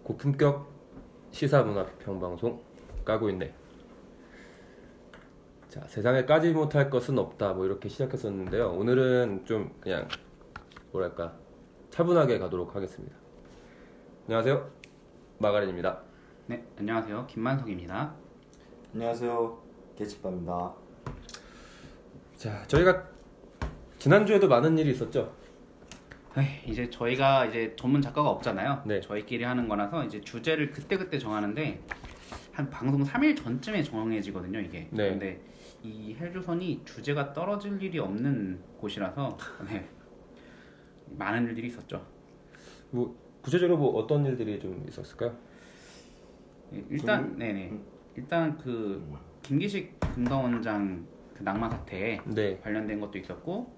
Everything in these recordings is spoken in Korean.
고품격 시사문화 비평방송 까고 있네. 자, 세상에 까지 못할 것은 없다 뭐 이렇게 시작했었는데요. 오늘은 좀 그냥 뭐랄까 차분하게 가도록 하겠습니다. 안녕하세요, 마가린입니다. 네, 안녕하세요, 김만석입니다. 안녕하세요, 개집밥입니다. 자, 저희가 지난주에도 많은 일이 있었죠. 이제 저희가 이제 전문 작가가 없잖아요. 네. 저희끼리 하는 거라서 이제 주제를 그때그때 정하는데 한 방송 3일 전쯤에 정해지거든요, 이게. 네. 근데 이 헬조선이 주제가 떨어질 일이 없는 곳이라서 네. 많은 일들이 있었죠. 뭐 구체적으로 뭐 어떤 일들이 좀 있었을까요? 일단 그 김기식 금감원장 그 낙마 사태에 네. 관련된 것도 있었고,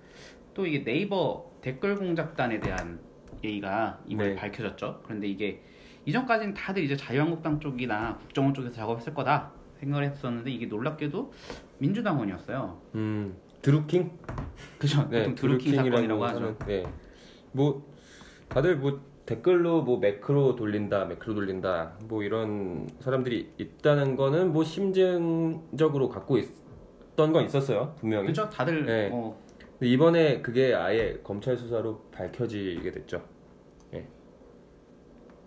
또 이게 네이버 댓글 공작단에 대한 얘기가 이번에 네. 밝혀졌죠. 그런데 이게 이전까지는 다들 이제 자유한국당 쪽이나 국정원 쪽에서 작업했을 거다 생각을 했었는데, 이게 놀랍게도 민주당원이었어요. 드루킹? 그죠? 보통 드루킹 사건이라고 하죠. 네. 뭐 다들 뭐 댓글로 뭐 매크로 돌린다 뭐 이런 사람들이 있다는 거는 뭐 심증적으로 갖고 있던 건 있었어요, 분명히. 그죠? 다들 네. 근데 이번에 그게 아예 검찰 수사로 밝혀지게 됐죠. 네.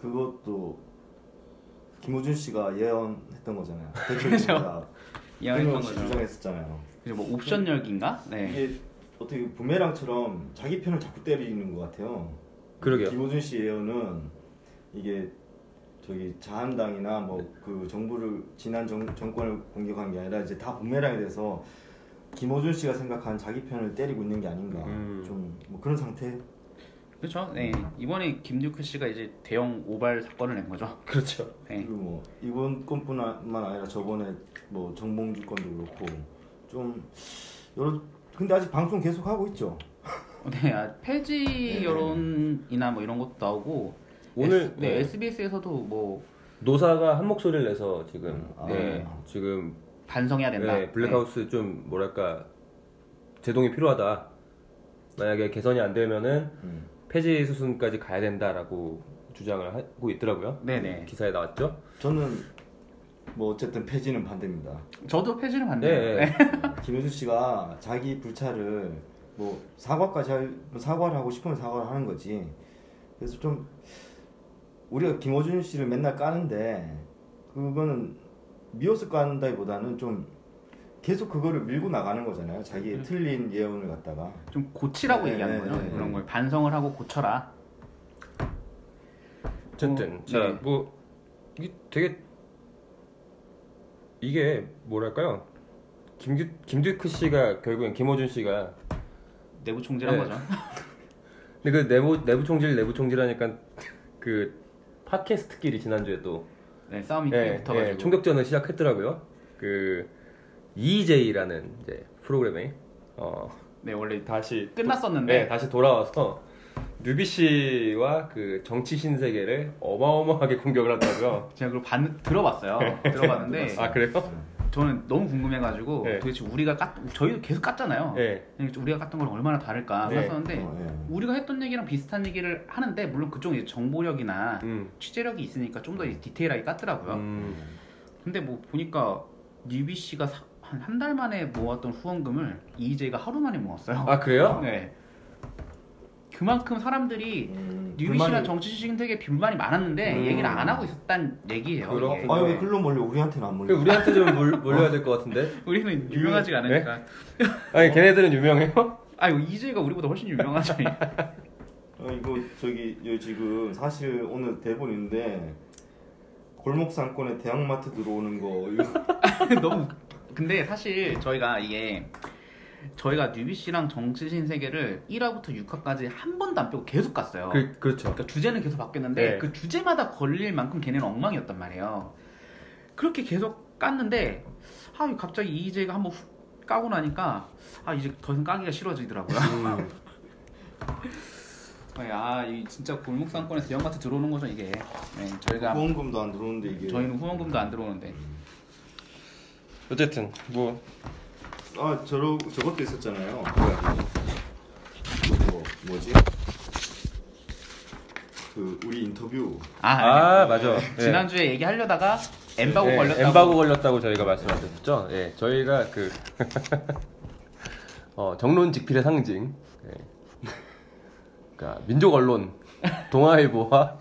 그것도 김호준 씨가 예언했던 거잖아요. 대표가 예언했던 거죠. 주장했었잖아요. 그죠? 뭐 옵션 열기인가? 네. 이게 어떻게 부메랑처럼 자기 편을 자꾸 때리는 것 같아요. 그러게요. 김호준 씨 예언은 이게 저기 자한당이나 뭐 그 정부를 지난 정권을 공격한 게 아니라 이제 다 부메랑이 돼서 김호준 씨가 생각한 자기 편을 때리고 있는 게 아닌가. 좀 뭐 그런 상태. 그렇죠. 네. 이번에 김두크 씨가 이제 대형 오발 사건을 낸 거죠. 그렇죠. 네. 그리고 뭐 이번 건뿐만 아니라 저번에 뭐 정봉주 건도 그렇고 좀 여러. 근데 아직 방송 계속 하고 있죠. 네, 폐지 여론이나 뭐 이런 것도 나오고 오늘 SBS에서도 뭐 노사가 한 목소리를 내서 지금 지금 반성해야 된다. 네, 블랙하우스 좀 뭐랄까 제동이 필요하다. 만약에 개선이 안 되면은 폐지 수순까지 가야 된다라고 주장을 하고 있더라고요. 네네. 기사에 나왔죠. 저는 뭐 어쨌든 폐지는 반대입니다. 저도 폐지는 반대예요. 네. 김효준 씨가 자기 불찰을 뭐 사과를 하고 싶으면 사과를 하는 거지. 그래서 좀 우리가 김호준 씨를 맨날 까는데 그거는 미워서 깐다기보다는 좀 계속 그거를 밀고 나가는 거잖아요. 자기의 틀린 예언을 갖다가 좀 고치라고 얘기하는 거죠. 그런 걸 반성을 하고 고쳐라. 어쨌든 자, 뭐 이게 되게 이게 뭐랄까요? 김두크 씨가 결국엔 김호준 씨가 내부 총질한 거죠. 근데 그 내부 총질하니까 그 팟캐스트끼리 지난주에 또 싸움이 크게 붙어가지고 총격전을 시작했더라고요. 그 EJ라는 이제 프로그램에 원래 다시 끝났었는데 다시 돌아와서 뉴비 씨와 그 정치 신세계를 어마어마하게 공격을 하더라고요. 제가 그걸 들어봤어요. 들어봤는데 아 그래요? 저는 너무 궁금해가지고 도대체 우리가 저희도 계속 깠잖아요. 네. 우리가 깠던 건 얼마나 다를까 했었는데 우리가 했던 얘기랑 비슷한 얘기를 하는데, 물론 그쪽은 이제 정보력이나 취재력이 있으니까 좀 더 디테일하게 깠더라고요. 근데 뭐 보니까 뉴비 씨가 한 달 만에 모았던 후원금을 EJ가 하루 만에 모았어요. 아 그래요? 네. 그만큼 사람들이 뉴비 씨나 정치 신세계에 불만이 많았는데 얘기를 안 하고 있었단 얘기예요. 아니 왜 글로 몰려? 우리한테는 안 몰려. 우리한테 좀 몰려야 될 것 같은데. 우리는 유명하지가 않으니까. 네? 아니 걔네들은 유명해요? 아니 EJ가 우리보다 훨씬 유명하죠. 이거 여기 지금 사실 오늘 대본인데 골목 상권에 대형마트 들어오는 거 이거 너무. 근데 사실 저희가 뉴비 씨랑 정치 신세계를 1화부터 6화까지 한 번도 안 빼고 계속 갔어요. 그렇죠. 그러니까 주제는 계속 바뀌었는데 그 주제마다 걸릴 만큼 걔네는 엉망이었단 말이에요. 그렇게 계속 깠는데 갑자기 EJ가 한번 훅 까고 나니까 이제 더 이상 까기가 싫어지더라고요. 이 진짜 골목 상권에서 대형마트 들어오는 거죠 이게. 저희가 후원금도 안 들어오는데 이게. 저희는 후원금도 안 들어오는데. 어쨌든 뭐 저것도 있었잖아요. 뭐지? 그 우리 인터뷰 맞아. 지난주에 얘기하려다가 엠바고 걸렸다고 저희가 말씀하셨죠. 예, 저희가 그 정론직필의 상징, 그러니까 민족 언론 동아일보와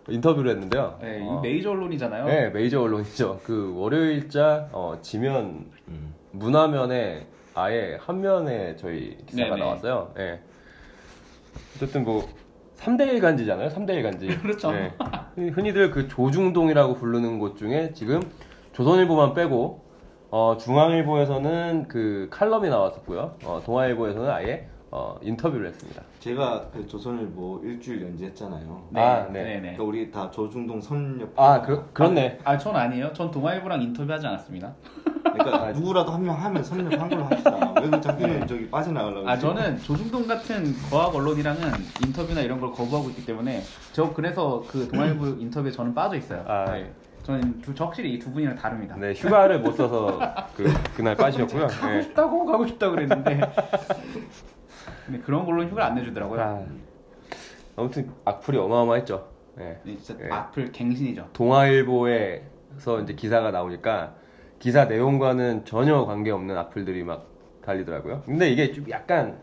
인터뷰를 했는데요. 네, 이 메이저 언론이잖아요. 네, 메이저 언론이죠. 그 월요일자 지면 문화면에 아예 한 면에 저희 기사가 나왔어요. 네. 어쨌든 뭐 3대1 간지잖아요. 3대1 간지. 그렇죠. 네. 흔히들 그 조중동이라고 부르는 곳 중에 지금 조선일보만 빼고 중앙일보에서는 그 칼럼이 나왔었고요. 동아일보에서는 아예 인터뷰를 했습니다. 제가 그 조선일보 일주일 연재했잖아요. 네. 그러니까 우리 다 조중동 선협. 그렇네. 전 아니에요. 전 동아일보랑 인터뷰하지 않았습니다. 그러니까 누구라도 한 명 하면 선협한 걸로 합시다. 왜 자기는 저기 빠져나가려고? 저는 조중동 같은 거학 언론이랑은 인터뷰나 이런 걸 거부하고 있기 때문에 그래서 그 동아일보 인터뷰에 저는 빠져 있어요. 네. 저는 확실히 이 두 분이랑 다릅니다. 네, 휴가를 못 써서 그날 빠지셨고요. 가고 싶다고 그랬는데 근데 그런 걸로 휴가를 안 내주더라고요. 아무튼 악플이 어마어마했죠. 네, 진짜 악플 갱신이죠. 동아일보에서 이제 기사가 나오니까 기사 내용과는 전혀 관계없는 악플들이 막 달리더라고요. 근데 이게 좀 약간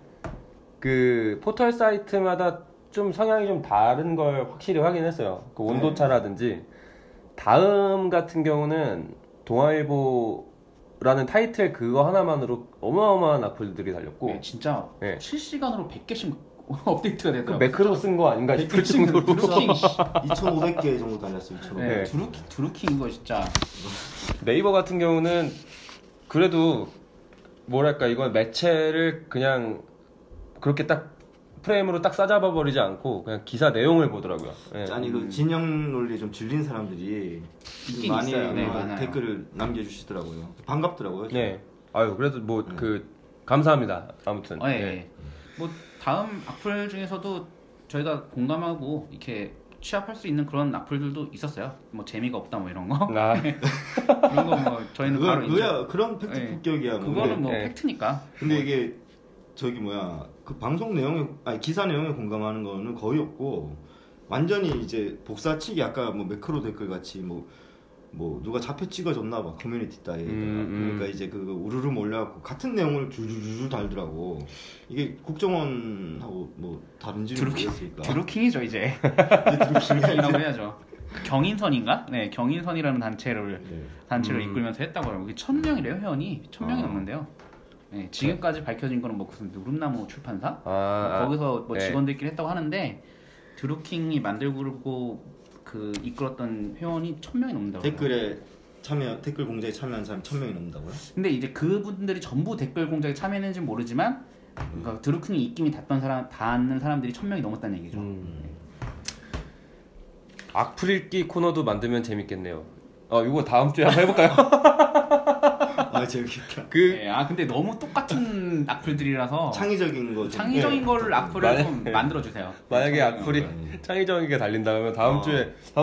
그 포털 사이트마다 좀 성향이 좀 다른 걸 확실히 확인했어요. 그 온도차라든지 다음 같은 경우는 동아일보라는 타이틀 그거 하나만으로 어마어마한 악플들이 달렸고 진짜 실시간으로 100개씩 업데이트가 되더라고요. 매크로 쓴 거 아닌가 싶을 정도로 2,500개 정도 달렸어요. 2,500개. 드루킹 이거 진짜. 네이버 같은 경우는 그래도 뭐랄까 이건 매체를 그냥 그렇게 딱 프레임으로 딱 싸잡아 버리지 않고 그냥 기사 내용을 보더라고요. 아니 그 진영 논리에 좀 질린 사람들이 많이 댓글을 남겨주시더라고요. 반갑더라고요. 네. 그래도 뭐 감사합니다. 아무튼. 뭐 다음 악플 중에서도 저희가 공감하고 이렇게 취합할 수 있는 그런 악플들도 있었어요. 뭐 재미가 없다 뭐 이런 거. 그런 거 뭐 저희는 바로 그런 팩트 폭격이야. 그거는 뭐 팩트니까. 근데 이게 그 방송 내용에 기사 내용에 공감하는 거는 거의 없고 완전히 이제 복사치기 아까 뭐 매크로 댓글 같이 뭐 누가 좌표 찍어줬나 봐 커뮤니티 따위에 그러니까 이제 그 우르르 몰려갖고 같은 내용을 줄줄줄 달더라고. 이게 국정원하고 뭐 다른지는 모르겠으니까 드루킹이죠 이제. 드루킹이라고 해야죠. 경인선인가? 네, 경인선이라는 단체를 이끌면서 했다고 해요. 1,000명이래요 회원이. 1,000명이 넘는데요. 네, 지금까지 밝혀진 거는 뭐 무슨 누름나무 출판사 거기서 뭐 직원들끼리 했다고 하는데 드루킹이 만들고 이끌었던 회원이 1,000명이 넘는다고요. 댓글 공작에 참여한 사람이 1,000명이 넘는다고요? 근데 이제 그분들이 전부 댓글 공작에 참여했는지 모르지만 그러니까 드루킹이 입김이 닿는 사람들이 1,000명이 넘었다는 얘기죠. 악플 읽기 코너도 만들면 재밌겠네요. 이거 다음 주에 한번 해볼까요? 재밌겠다. 근데 너무 똑같은 악플들이라서 창의적인 걸 악플을 좀 만들어주세요. 만약에 악플이 창의적이게 달린다면 다음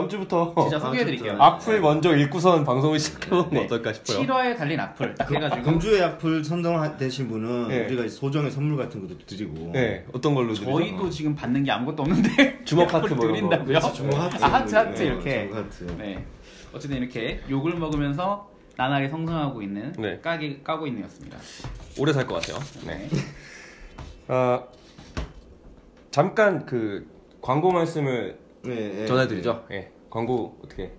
주부터 진짜 소개해드릴게요. 악플 먼저 읽고선 방송을 시작해보면 어떨까 싶어요. 7화에 달린 악플 딱 해가지고 금주의 악플 선정되신 분은 우리가 소정의 선물 같은 것도 드리고. 어떤 걸로 드리죠? 저희도 지금 받는 게 아무것도 없는데 주먹 하트 뭐 드린다고요? 주먹 하트. 하트 이렇게. 어쨌든 이렇게 욕을 먹으면서 나날이 성장하고 있는 까고 있는였습니다. 오래 살 것 같아요. 잠깐 그 광고 말씀을 전해드리죠. 광고 어떻게?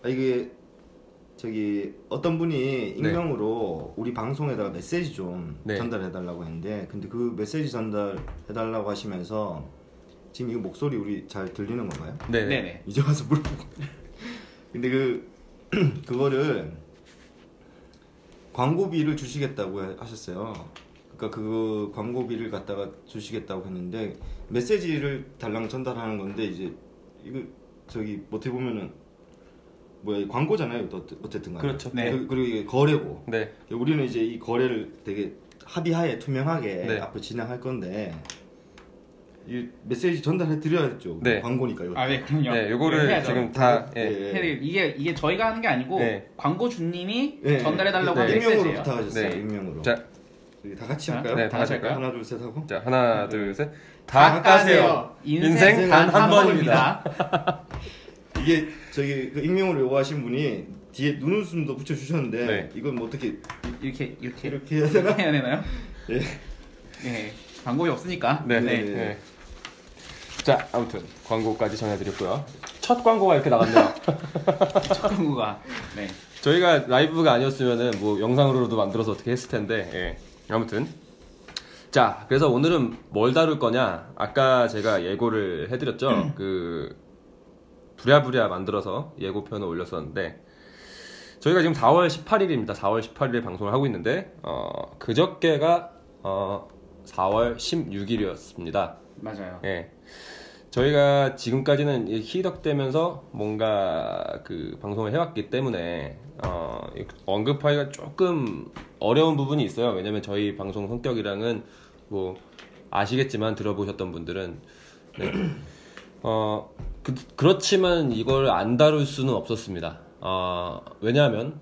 이게 저기 어떤 분이 익명으로 우리 방송에다가 메시지 좀 전달해달라고 했는데, 근데 그 메시지 전달해달라고 하시면서 지금 이거 목소리 우리 잘 들리는 건가요? 네네. 이제 와서 물어보고. 근데 그거를 광고비를 주시겠다고 하셨어요. 그러니까 그 광고비를 갖다가 주시겠다고 했는데 메시지를 달랑 전달하는 건데 이제 이거 저기 어떻게 보면은 광고잖아요. 어쨌든 간에. 그렇죠. 그리고 이게 거래고. 네. 우리는 이제 이 거래를 되게 합의하에 투명하게 앞으로 진행할 건데. 이 메시지 전달해 드려야죠. 광고니까 이거. 그럼요. 요거를 지금 다 이게 저희가 하는 게 아니고 광고주님이 전달해 달라고 하는 익명으로 메시지예요. 부탁하셨어요. 익명으로. 자, 다 같이 할까요? 네, 다 같이 할까요? 하나 둘 셋 하고. 자, 하나, 둘, 셋. 다 까세요. 인생 단 한 번입니다. 이게 저기 그 익명으로 요구하신 분이 뒤에 눈웃음도 붙여주셨는데 네. 이건 뭐 어떻게 이렇게 해야 되나? 해야 되나요? 네. 네. 방법이 없으니까. 네. 네. 자, 아무튼 광고까지 전해드렸고요. 첫 광고가 이렇게 나갔네요. 첫 광고가. 네. 저희가 라이브가 아니었으면은 뭐 영상으로도 만들어서 어떻게 했을 텐데. 예. 아무튼. 자, 그래서 오늘은 뭘 다룰 거냐? 아까 제가 예고를 해드렸죠. 그 부랴부랴 만들어서 예고편을 올렸었는데 저희가 지금 4월 18일입니다. 4월 18일에 방송을 하고 있는데 그저께가 4월 16일이었습니다. 맞아요. 예. 저희가 지금까지는 희덕되면서 뭔가 그 방송을 해왔기 때문에 언급하기가 조금 어려운 부분이 있어요. 왜냐면 저희 방송 성격이랑은 뭐 아시겠지만 들어보셨던 분들은 네. 그렇지만 이걸 안 다룰 수는 없었습니다. 왜냐하면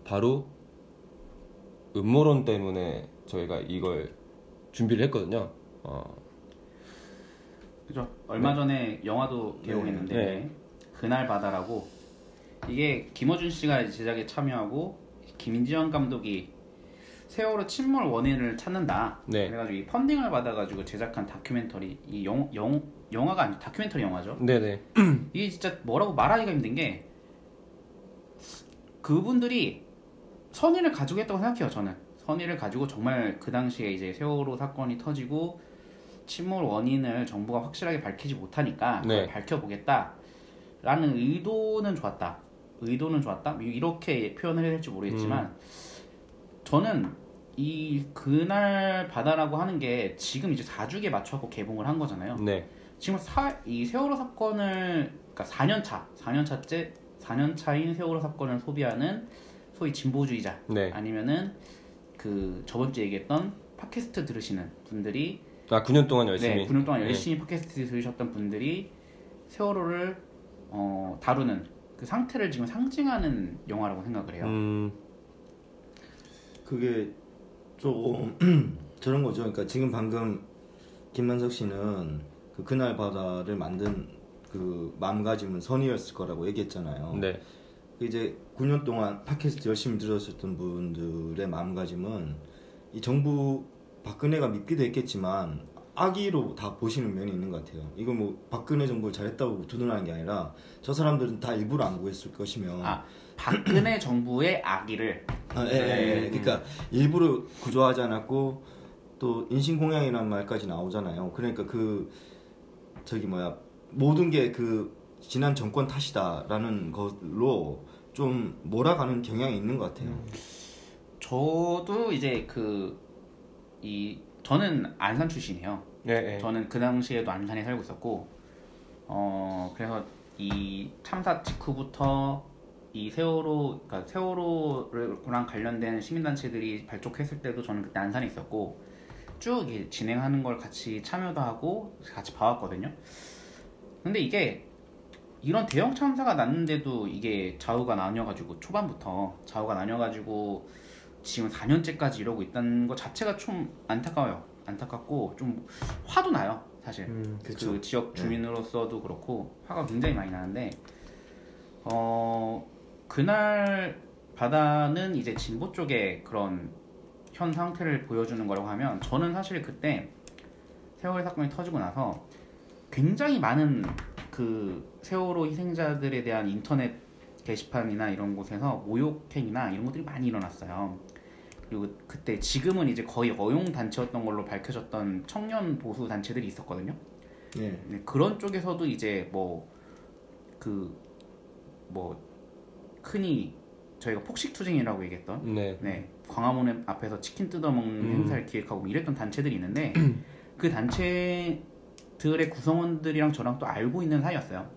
바로 음모론 때문에 저희가 이걸 준비를 했거든요. 그죠. 얼마 전에 영화도 개봉했는데 네. 그날 바다라고 이게 김어준 씨가 제작에 참여하고 김지현 감독이 세월호 침몰 원인을 찾는다. 네. 그래가지고 이 펀딩을 받아가지고 제작한 다큐멘터리 이 영화가 아니고 다큐멘터리 영화죠. 네네. 이게 진짜 뭐라고 말하기가 힘든 게 그분들이 선의를 가지고 했다고 생각해요. 저는 선의를 가지고 정말 그 당시에 이제 세월호 사건이 터지고 침몰 원인을 정부가 확실하게 밝히지 못하니까 네. 밝혀보겠다라는 의도는 좋았다. 이렇게 표현을 해야 될지 모르겠지만 저는 이 그날 바다라고 하는 게 지금 이제 4주기에 맞춰서 개봉을 한 거잖아요. 네. 지금 이 세월호 사건을 그러니까 4년차인 세월호 사건을 소비하는 소위 진보주의자 네. 아니면은 그 저번 주에 얘기했던 팟캐스트 들으시는 분들이 9년 동안 열심히. 네, 9년 동안 열심히 팟캐스트 들으셨던 분들이 세월호를 다루는 그 상태를 지금 상징하는 영화라고 생각을 해요. 그게 좀 저런 거죠. 그러니까 지금 방금 김만석 씨는 그날 바다를 만든 그 마음가짐은 선의였을 거라고 얘기했잖아요. 네. 이제 9년 동안 팟캐스트 열심히 들으셨던 분들의 마음가짐은 이 정부 박근혜가 밉기도 했겠지만 악의로 다 보시는 면이 있는 것 같아요. 이거 뭐 박근혜 정부를 잘했다고 두둔하는 게 아니라 저 사람들은 다 일부러 안 구했을 것이며 박근혜 정부의 악의를 그러니까 일부러 구조하지 않았고 또 인신공양이라는 말까지 나오잖아요. 그러니까 모든 게 그 지난 정권 탓이다라는 걸로 좀 몰아가는 경향이 있는 것 같아요. 저도 이제 저는 안산 출신이에요. 네. 저는 그 당시에도 안산에 살고 있었고, 그래서 이 참사 직후부터 이 그러니까 세월호랑 관련된 시민단체들이 발족했을 때도 저는 그때 안산에 있었고, 쭉 진행하는 걸 같이 참여도 하고 같이 봐왔거든요. 근데 이게 이런 대형 참사가 났는데도 이게 초반부터 좌우가 나뉘어가지고 지금 4년째까지 이러고 있다는 것 자체가 좀 안타깝고 좀 화도 나요, 사실. 그 지역 주민으로서도 그렇고 화가 굉장히 많이 나는데 그날 바다는 이제 진보 쪽의 그런 현 상태를 보여주는 거라고 하면 저는 사실 그때 세월호 사건이 터지고 나서 굉장히 많은 그 세월호 희생자들에 대한 인터넷 게시판이나 이런 곳에서 모욕행위나 이런 것들이 많이 일어났어요. 그리고 그때 지금은 이제 거의 어용 단체였던 걸로 밝혀졌던 청년 보수 단체들이 있었거든요. 네. 그런 쪽에서도 이제 흔히 저희가 폭식투쟁이라고 얘기했던 광화문 앞에서 치킨 뜯어먹는 행사를 기획하고 이랬던 단체들이 있는데 그 단체들의 구성원들이랑 저랑 또 알고 있는 사이였어요.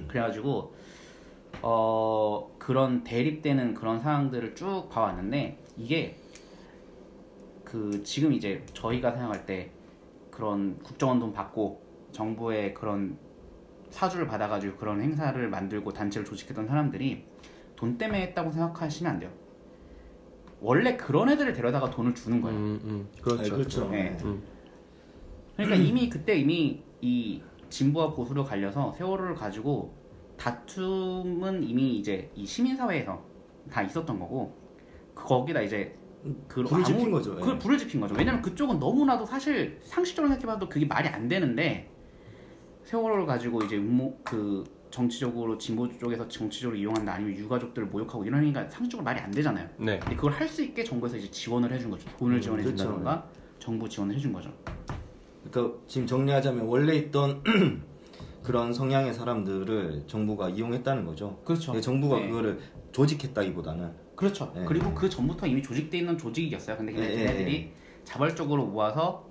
그래가지고 그런 대립되는 그런 상황들을 쭉 봐왔는데 이게 지금 이제 저희가 생각할 때 그런 국정원 돈 받고 정부의 그런 사주를 받아가지고 그런 행사를 만들고 단체를 조직했던 사람들이 돈 때문에 했다고 생각하시면 안 돼요. 원래 그런 애들을 데려다가 돈을 주는 거예요. 그렇죠. 네, 그렇죠. 네. 그러니까 그때 이미 이 진보와 보수로 갈려서 세월호를 가지고 다툼은 이미 이제 이 시민사회에서 다 있었던 거고 거기다 이제 불을 지핀 거죠. 그 불을 지핀 거죠. 왜냐면 그쪽은 너무나도 사실 상식적으로 생각해봐도 그게 말이 안 되는데 세월호를 가지고 이제 정치적으로 진보 쪽에서 정치적으로 이용한다 아니면 유가족들을 모욕하고 이러니까 상식적으로 말이 안 되잖아요. 네. 근데 그걸 할 수 있게 정부에서 이제 지원을 해준 거죠. 돈을 지원해 준다던가 그렇죠. 정부 지원을 해준 거죠. 그러니까 지금 정리하자면 원래 있던 그런 성향의 사람들을 정부가 이용했다는 거죠. 그렇죠. 정부가 그거를 조직했다기보다는. 그렇죠. 그리고 그 전부터 이미 조직돼 있는 조직이었어요. 근데 걔네들이 자발적으로 모여서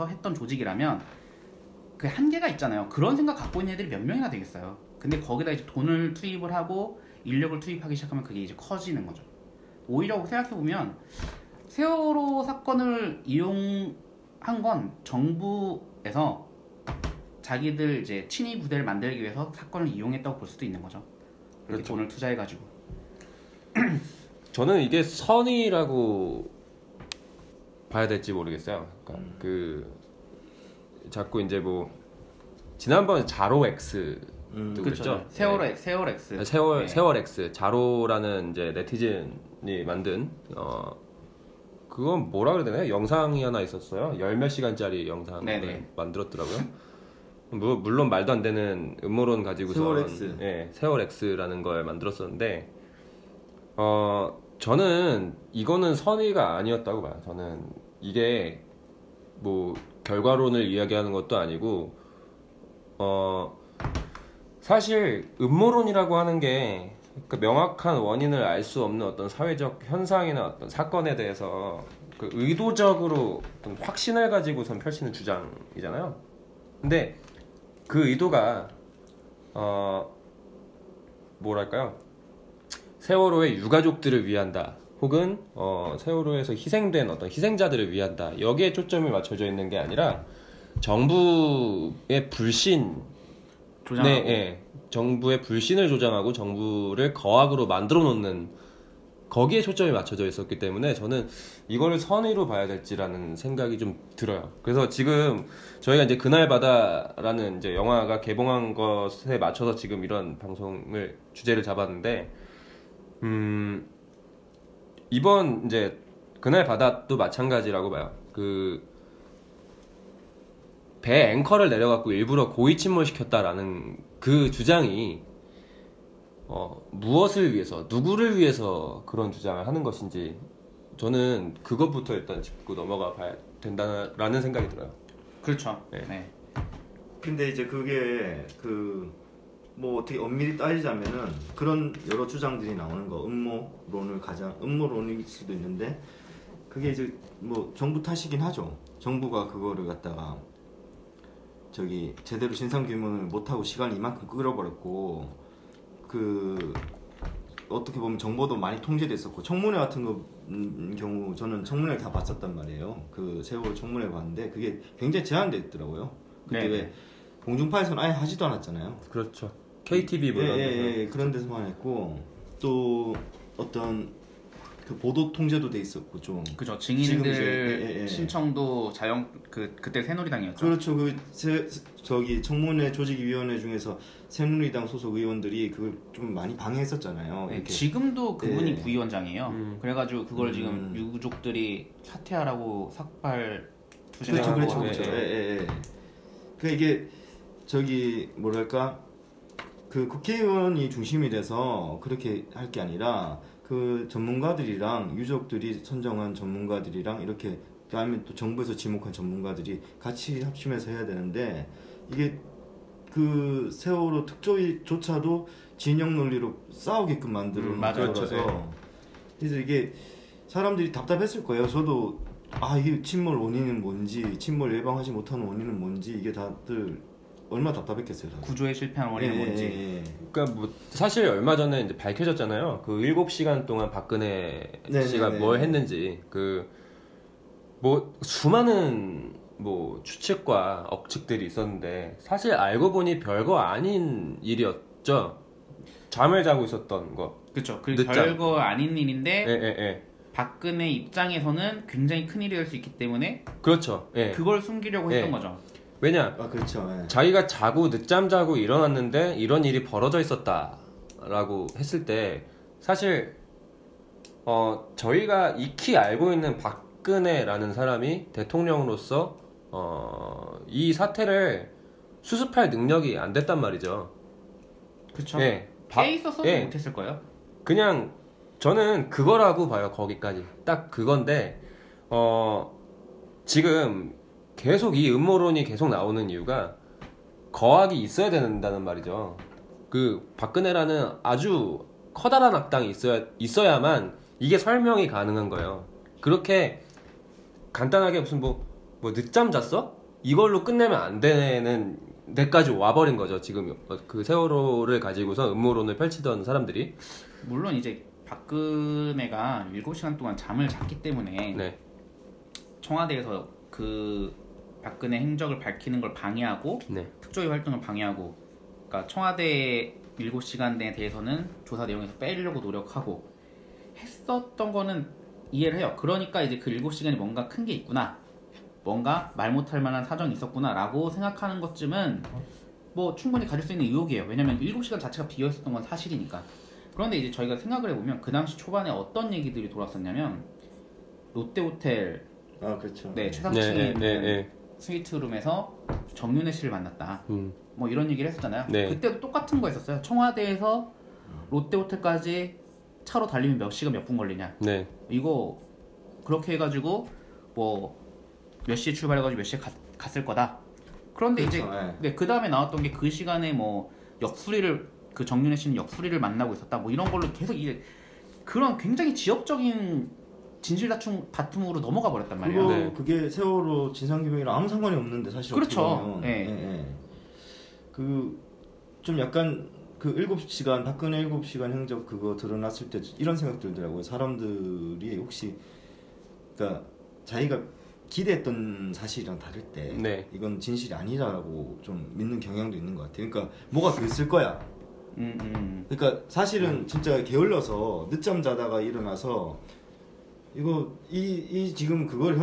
했던 조직이라면 그 한계가 있잖아요. 그런 생각 갖고 있는 애들이 몇 명이나 되겠어요. 근데 거기다 이제 돈을 투입을 하고 인력을 투입하기 시작하면 그게 이제 커지는 거죠. 오히려 생각해보면 세월호 사건을 이용한 건 정부에서 자기들 이제 친위 부대를 만들기 위해서 사건을 이용했다고 볼 수도 있는 거죠. 그렇게 그렇죠. 돈을 투자해가지고. 저는 이게 선의라고 봐야 될지 모르겠어요. 그러니까 자꾸 이제 뭐 지난번 자로 X 그렇죠. 세월 X. 세월 X 자로라는 이제 네티즌이 만든 그건 뭐라 그래야 되나요? 영상이 하나 있었어요. 10몇 시간짜리 영상을 만들었더라고요. 물론 말도 안 되는 음모론 가지고서 세월 X라는 걸 만들었었는데 저는 이거는 선의가 아니었다고 봐요. 저는 이게 뭐 결과론을 이야기하는 것도 아니고 사실 음모론이라고 하는 게 그 명확한 원인을 알 수 없는 어떤 사회적 현상이나 어떤 사건에 대해서 그 의도적으로 어떤 확신을 가지고선 펼치는 주장이잖아요. 근데 그 의도가 뭐랄까요? 세월호의 유가족들을 위한다. 혹은 세월호에서 희생된 어떤 희생자들을 위한다. 여기에 초점이 맞춰져 있는 게 아니라 정부의 불신, 정부의 불신을 조장하고 정부를 거악으로 만들어 놓는 거기에 초점이 맞춰져 있었기 때문에 저는 이거를 선의로 봐야 될지라는 생각이 좀 들어요. 그래서 지금 저희가 이제 그날바다라는 이제 영화가 개봉한 것에 맞춰서 지금 이런 방송을 주제를 잡았는데 이번 이제 그날바다도 마찬가지라고 봐요. 배 앵커를 내려갖고 일부러 고의 침몰시켰다라는 그 주장이 무엇을 위해서, 누구를 위해서 그런 주장을 하는 것인지 저는 그것부터 일단 짚고 넘어가 봐야 된다라는 생각이 들어요. 그렇죠. 네. 근데 이제 그게 뭐 어떻게 엄밀히 따지자면은 그런 여러 주장들이 나오는 거 음모론일 수도 있는데 그게 이제 뭐 정부 탓이긴 하죠. 정부가 그거를 갖다가 제대로 진상 규명을 못하고 시간을 이만큼 끌어버렸고 어떻게 보면 정보도 많이 통제됐었고 청문회 같은 경우 저는 청문회를 다 봤었단 말이에요. 그 세월호 청문회 봤는데 그게 굉장히 제한돼 있더라고요. 그때 왜 공중파에서는 아예 하지도 않았잖아요. 그렇죠. KTV 뭐 그런 데서만 했고 또 어떤 그 보도 통제도 돼 있었고 좀 그죠. 증인들 신청도 그때 새누리당이었죠. 그렇죠. 청문회 조직위원회 중에서 새누리당 소속 의원들이 그걸 좀 많이 방해했었잖아요. 네, 지금도 그분이 부위원장이에요. 그래가지고 그걸 지금 유족들이 사퇴하라고 삭발 투쟁하고 그렇죠. 그러니까 이게 뭐랄까 그 국회의원이 중심이 돼서 그렇게 할 게 아니라 그 전문가들이랑 유족들이 선정한 전문가들이랑 이렇게 그다음에 또 정부에서 지목한 전문가들이 같이 합심해서 해야 되는데 이게 그 세월호 특조위조차도 진영 논리로 싸우게끔 만드는 거라서 그래서 이게 사람들이 답답했을 거예요. 저도 이게 침몰 원인은 뭔지, 침몰 예방하지 못하는 원인은 뭔지 이게 다들 얼마나 답답했겠어요. 다들. 구조에 실패한 원인은 뭔지. 그러니까 뭐 사실 얼마 전에 이제 밝혀졌잖아요. 그 7시간 동안 박근혜 씨가 뭘 했는지 뭐 수많은 뭐 추측과 억측들이 있었는데 사실 알고 보니 별거 아닌 일이었죠. 잠을 자고 있었던 거. 그렇죠. 별거 아닌 일인데 박근혜 입장에서는 굉장히 큰일이 될 수 있기 때문에 그렇죠. 예. 그걸 숨기려고 했던 예. 거죠. 왜냐? 그렇죠. 예. 자기가 늦잠 자고 일어났는데 이런 일이 벌어져 있었다라고 했을 때 사실 저희가 익히 알고 있는 박근혜라는 사람이 대통령으로서 이 사태를 수습할 능력이 안 됐단 말이죠. 그렇죠. 예. 깨 있었어도 예. 못했을 거예요. 그냥 저는 그거라고 봐요. 거기까지 딱 그건데 지금 계속 이 음모론이 계속 나오는 이유가 거학이 있어야 된다는 말이죠. 그 박근혜라는 아주 커다란 악당이 있어야만 이게 설명이 가능한 거예요. 그렇게 간단하게 무슨 뭐 늦잠 잤어? 이걸로 끝내면 안 되는 데까지 와버린 거죠. 지금 그 세월호를 가지고서 음모론을 펼치던 사람들이. 물론 이제 박근혜가 7시간 동안 잠을 잤기 때문에 네. 청와대에서 그 박근혜 행적을 밝히는 걸 방해하고 네. 특조위 활동을 방해하고, 그러니까 청와대 7시간에 대해서는 조사 내용에서 빼려고 노력하고 했었던 거는 이해를 해요. 그러니까 이제 그 7시간이 뭔가 큰 게 있구나, 뭔가 말 못할 만한 사정이 있었구나 라고 생각하는 것쯤은 뭐 충분히 가질 수 있는 의혹이에요. 왜냐면 7시간 자체가 비어있었던 건 사실이니까. 그런데 이제 저희가 생각을 해보면 그 당시 초반에 어떤 얘기들이 돌았었냐면 롯데호텔 그렇죠. 네, 최상층에 있는 네. 스위트룸에서 정윤회 씨를 만났다. 뭐 이런 얘기를 했었잖아요. 네. 그때도 똑같은 거였었어요. 청와대에서 롯데호텔까지 차로 달리면 몇 시간 몇 분 걸리냐. 네. 이거 그렇게 해가지고 뭐 몇 시에 출발해가지고 몇 시에 갔을 거다. 그런데 그렇죠, 이제 네, 그 다음에 나왔던 게 그 시간에 뭐 그 정윤회 씨는 역술이를 만나고 있었다. 뭐 이런 걸로 계속 이제 그런 굉장히 지역적인 진실 다툼으로 넘어가 버렸단 말이에요. 네. 그게 세월호 진상규명이랑 아무 상관이 없는데 사실 그렇죠. 그 좀 약간 그 7시간 박근혜 7시간 행적 그거 드러났을 때 이런 생각 들더라고요. 사람들이 혹시 그러니까 자기가 기대했던 사실이랑 다를 때 네. 이건 진실이 아니라고 좀 믿는 경향도 있는 것 같아요. 그러니까 뭐가 그랬을 거야. 그러니까 사실은 진짜 게을러서 늦잠 자다가 일어나서 이거 이 지금 그걸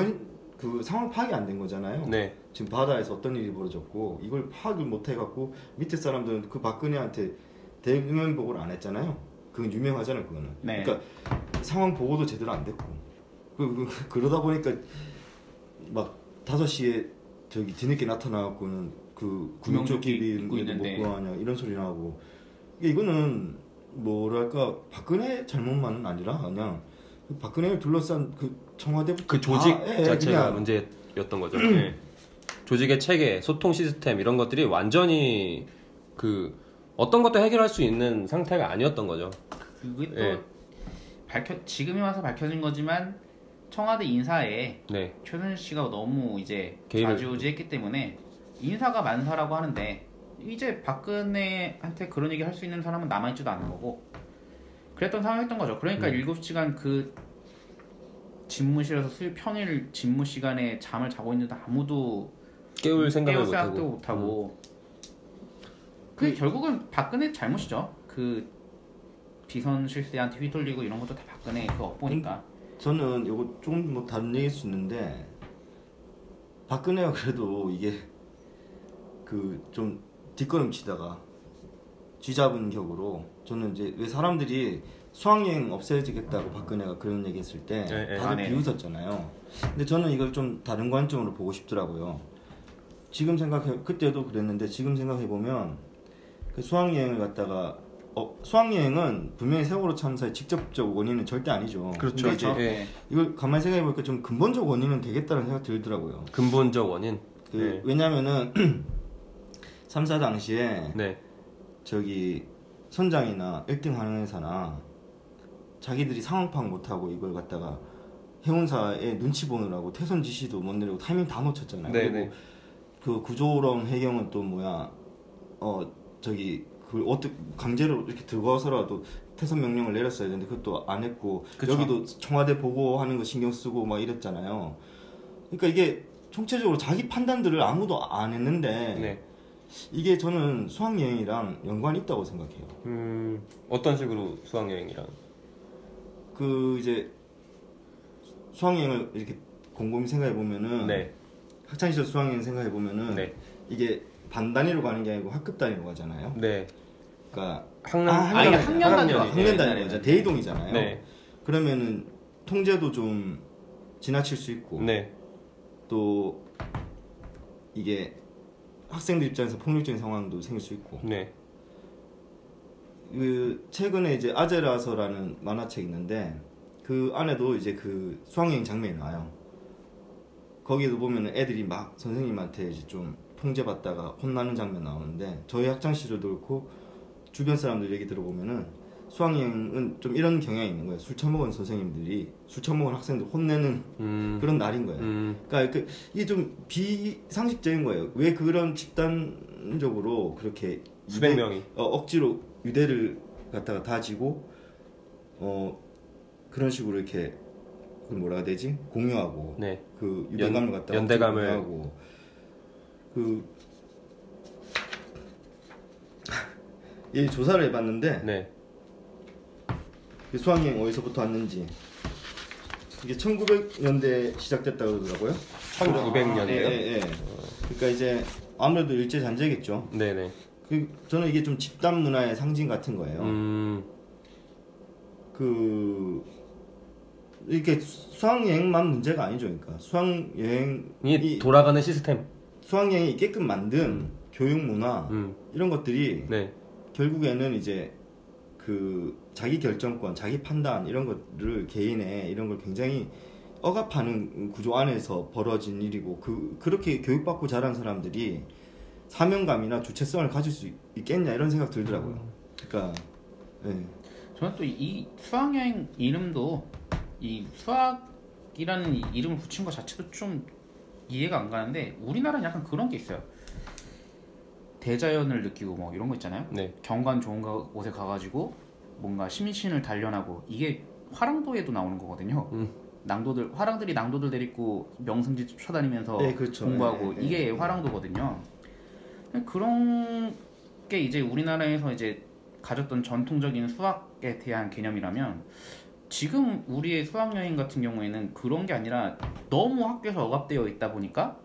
그 상황 파악이 안 된 거잖아요. 네. 지금 바다에서 어떤 일이 벌어졌고 이걸 파악을 못 해갖고 밑에 사람들은 그 박근혜한테 대면 보고를 안 했잖아요. 그건 유명하잖아요. 그거는. 네. 그러니까 상황 보고도 제대로 안 됐고 그러다 보니까 막 5시에 저기 뒤늦게 나타나갖고는 그 구명조끼 못 구하냐 이런 소리 나고 이거는 뭐랄까 박근혜 잘못만은 아니라 그냥 박근혜를 둘러싼 그 청와대 그 조직 자체가 문제였던 거죠. 네. 조직의 체계, 소통 시스템 이런 것들이 완전히 그 어떤 것도 해결할 수 있는 상태가 아니었던 거죠. 그게 또 지금에 와서 밝혀진 거지만 청와대 인사에 최순실 씨가 너무 이제 좌지우지했기 때문에 인사가 만사라고 하는데 이제 박근혜한테 그런 얘기 할 수 있는 사람은 남아있지도 않은 거고 그랬던 상황이었던 거죠. 그러니까 7시간 그 집무실에서 평일 집무 시간에 잠을 자고 있는데 아무도 깨울 생각도 못하고 그게 결국은 박근혜 잘못이죠. 그 비선 실세한테 휘둘리고 이런 것도 다 박근혜 그 업보니까. 저는 이거 조금 뭐 다른 얘기일 수 있는데 박근혜가 그래도 이게 그 좀 뒷걸음치다가 쥐잡은 격으로 저는 이제 왜 사람들이 수학여행 없애지겠다고 박근혜가 그런 얘기했을 때 다들 비웃었잖아요. 근데 저는 이걸 좀 다른 관점으로 보고 싶더라고요. 그때도 그랬는데 지금 생각해 보면 그 수학여행을 갖다가 수학여행은 분명히 세월호 참사의 직접적 원인은 절대 아니죠. 그렇죠. 이걸 가만히 생각해 보니까 좀 근본적 원인은 되겠다는 생각 들더라고요. 근본적 원인. 왜냐면은 3사 당시에 저기 선장이나 1등 항해사나 자기들이 상황 파악 못하고 이걸 갖다가 해운사에 눈치 보느라고 태선 지시도 못 내리고 타이밍 다 놓쳤잖아요. 그리고 그 구조론 해경은 또 저기 그걸 어떻게 강제로 이렇게 들어가서라도 퇴선 명령을 내렸어야 되는데 그것도 안 했고 그쵸. 여기도 청와대 보고하는 거 신경 쓰고 막 이랬잖아요. 그러니까 이게 총체적으로 자기 판단들을 아무도 안 했는데 이게 저는 수학여행이랑 연관이 있다고 생각해요. 어떤 식으로 수학여행이랑? 그 이제 수학여행을 이렇게 곰곰이 생각해 보면은 네. 학창 시절 수학여행 생각해 보면은 네. 이게 반 단위로 가는 게 아니고 학급 단위로 가잖아요. 네. 그러니까 학년 단위로 가죠. 대이동이잖아요. 네. 그러면은 통제도 좀 지나칠 수 있고 네. 또 이게 학생들 입장에서 폭력적인 상황도 생길 수 있고. 네. 그 최근에 이제 아제라서라는 만화책이 있는데 그 안에도 이제 그 수학여행 장면이 나와요. 거기도 보면은 애들이 막 선생님한테 이제 좀 통제받다가 혼나는 장면 나오는데 저희 학창 시절도 그렇고 주변 사람들 얘기 들어보면은 수학여행은 좀 이런 경향이 있는 거예요. 술 처먹은 선생님들이 술 처먹은 학생들 혼내는 그런 날인 거예요. 그러니까 이게 좀 비상식적인 거예요. 왜 그런 집단적으로 그렇게 수백 명이 억지로 유대를 갖다가 다지고 그런 식으로 이렇게 그 뭐라 해야 되지? 공유하고 네. 그 유대감을 갖다가 연대감을 공유하고 이 조사를 해봤는데 네. 그 수학여행 어디서부터 왔는지 이게 1900년대 시작됐다고 그러더라고요. 1900년대요? 예. 그러니까 이제 아무래도 일제 잔재겠죠. 네네. 저는 이게 좀 집단 문화의 상징 같은 거예요. 이렇게 수학여행만 문제가 아니죠. 그러니까 수학여행이 돌아가는 시스템. 수학여행이 있게끔 만든 교육 문화 이런 것들이 네. 결국에는 이제 그 자기 결정권, 자기 판단 이런 것들을 개인의 이런 걸 굉장히 억압하는 구조 안에서 벌어진 일이고 그렇게 교육받고 자란 사람들이 사명감이나 주체성을 가질 수 있겠냐 이런 생각 들더라고요. 그러니까 네. 저는 또 이 수학여행 이름도 이 수학이라는 이름을 붙인 것 자체도 좀 이해가 안 가는데 우리나라는 약간 그런 게 있어요. 대자연을 느끼고 뭐 이런 거 있잖아요. 네. 경관 좋은 곳에 가가지고 뭔가 심신을 단련하고 이게 화랑도에도 나오는 거거든요. 화랑들이 낭도들 데리고 명승지 쫓아다니면서 네, 그렇죠. 공부하고 이게 화랑도거든요. 그런 게 이제 우리나라에서 이제 가졌던 전통적인 수학에 대한 개념이라면 지금 우리의 수학여행 같은 경우에는 그런 게 아니라 너무 학교에서 억압되어 있다 보니까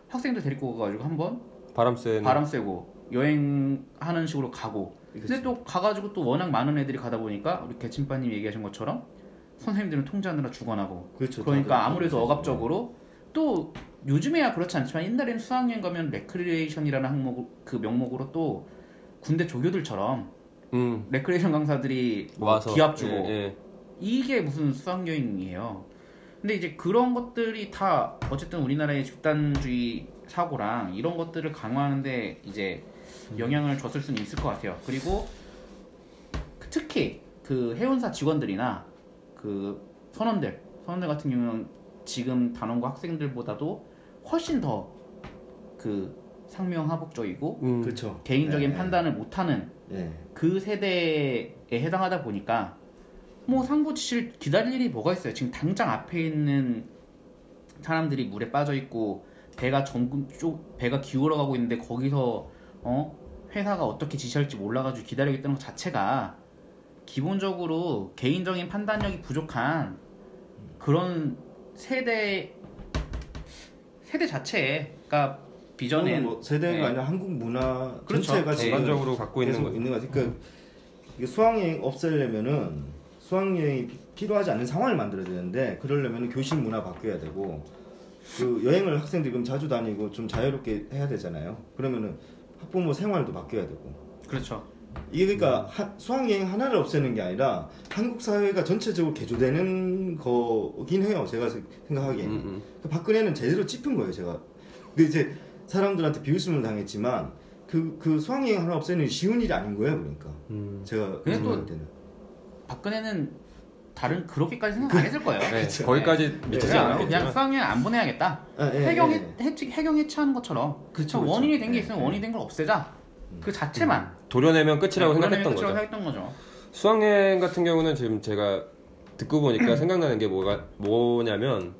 학생들 데리고 가가지고 한번 바람 쐬고 여행하는 식으로 가고 근데 또 가가지고 또 워낙 많은 애들이 가다 보니까 우리 개침빠님 얘기하신 것처럼 선생님들은 통제하느라 죽어나고 그렇죠. 그러니까 아무래도 억압적으로 또 요즘에야 그렇지 않지만 옛날에는 수학여행 가면 레크리에이션이라는 항목 그 명목으로 또 군대 조교들처럼 레크리에이션 강사들이 뭐 와서 기합 주고 이게 무슨 수학여행이에요. 근데 이제 그런 것들이 다 어쨌든 우리나라의 집단주의 사고랑 이런 것들을 강화하는데 이제 영향을 줬을 수는 있을 것 같아요. 그리고 특히 그 해운사 직원들이나 그 선원들 같은 경우는 지금 단원고 학생들보다도 훨씬 더 그 상명하복적이고 그렇죠. 개인적인 판단을 못하는 그 세대에 해당하다 보니까 뭐 상부지실 기다릴 일이 뭐가 있어요. 지금 당장 앞에 있는 사람들이 물에 빠져 있고 배가 기울어가고 있는데 거기서 회사가 어떻게 지시할지 몰라가지고 기다리고 있다는 것 자체가 기본적으로 개인적인 판단력이 부족한 그런 세대 자체가 비전에 뭐 세대가 아니라 한국 문화 그렇죠. 전체가 전반적으로 갖고 있는 것 같아요. 그러니까 이게 수학여행 없애려면은 수학여행이 필요하지 않은 상황을 만들어야 되는데 그러려면 교실 문화 바뀌어야 되고 그 여행을 학생들이 그럼 자주 다니고 좀 자유롭게 해야 되잖아요. 그러면은 학부모 생활도 바뀌어야 되고. 그렇죠. 이게 그러니까 수학여행 하나를 없애는 게 아니라 한국 사회가 전체적으로 개조되는 거긴 해요. 제가 생각하기에는. 그러니까 박근혜는 제대로 짚은 거예요. 제가. 근데 이제 사람들한테 비웃음을 당했지만 그 수학여행 하나 없애는 게 쉬운 일이 아닌 거예요. 그러니까. 제가 생각할 때는. 박근혜는 다른 그렇게까지 생각 안 했을 거예요. 네, 거기까지 미치지 않았겠지만 그냥 수학여행 안 보내야겠다. 해경 해체하는 것처럼 원인이 된 게 있으면 원인이 된 걸 없애자. 그 자체만 도려내면 끝이라고 생각했던 거죠. 수학여행 같은 경우는 지금 제가 듣고 보니까 생각나는 게 뭐냐면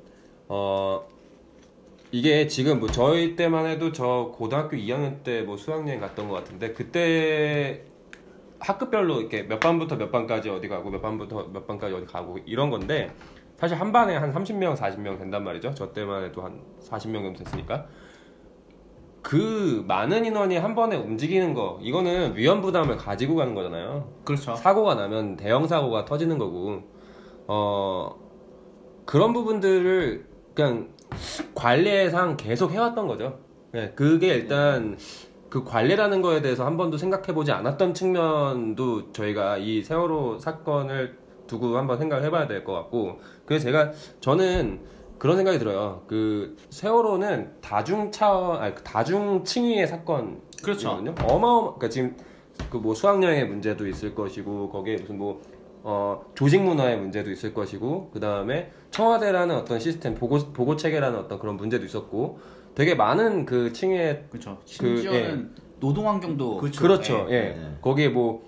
이게 지금 뭐 저희 때만 해도 저 고등학교 2학년 때 뭐 수학여행 갔던 것 같은데 그때 학급별로 이렇게 몇 반부터 몇 반까지 어디 가고 몇 반부터 몇 반까지 어디 가고 이런 건데 사실 한 반에 한 30명, 40명 된단 말이죠. 저 때만 해도 한 40명 정도 됐으니까. 그 많은 인원이 한 번에 움직이는 거, 이거는 위험 부담을 가지고 가는 거잖아요. 그렇죠. 사고가 나면 대형 사고가 터지는 거고, 그런 부분들을 그냥 관례상 계속 해왔던 거죠. 네, 그게 일단 그 관례라는 거에 대해서 한 번도 생각해보지 않았던 측면도 저희가 이 세월호 사건을 두고 한번 생각을 해봐야 될 것 같고, 그래서 저는 그런 생각이 들어요. 그 세월호는 다중층위의 사건이거든요. 그렇죠. 그러니까 지금 그 뭐 수학여행의 문제도 있을 것이고, 거기에 무슨 뭐 조직 문화의 문제도 있을 것이고, 그 다음에 청와대라는 어떤 시스템, 보고 체계라는 어떤 그런 문제도 있었고, 되게 많은 그 층의 그렇죠. 심지어는 노동 환경도 그렇죠. 거기에 뭐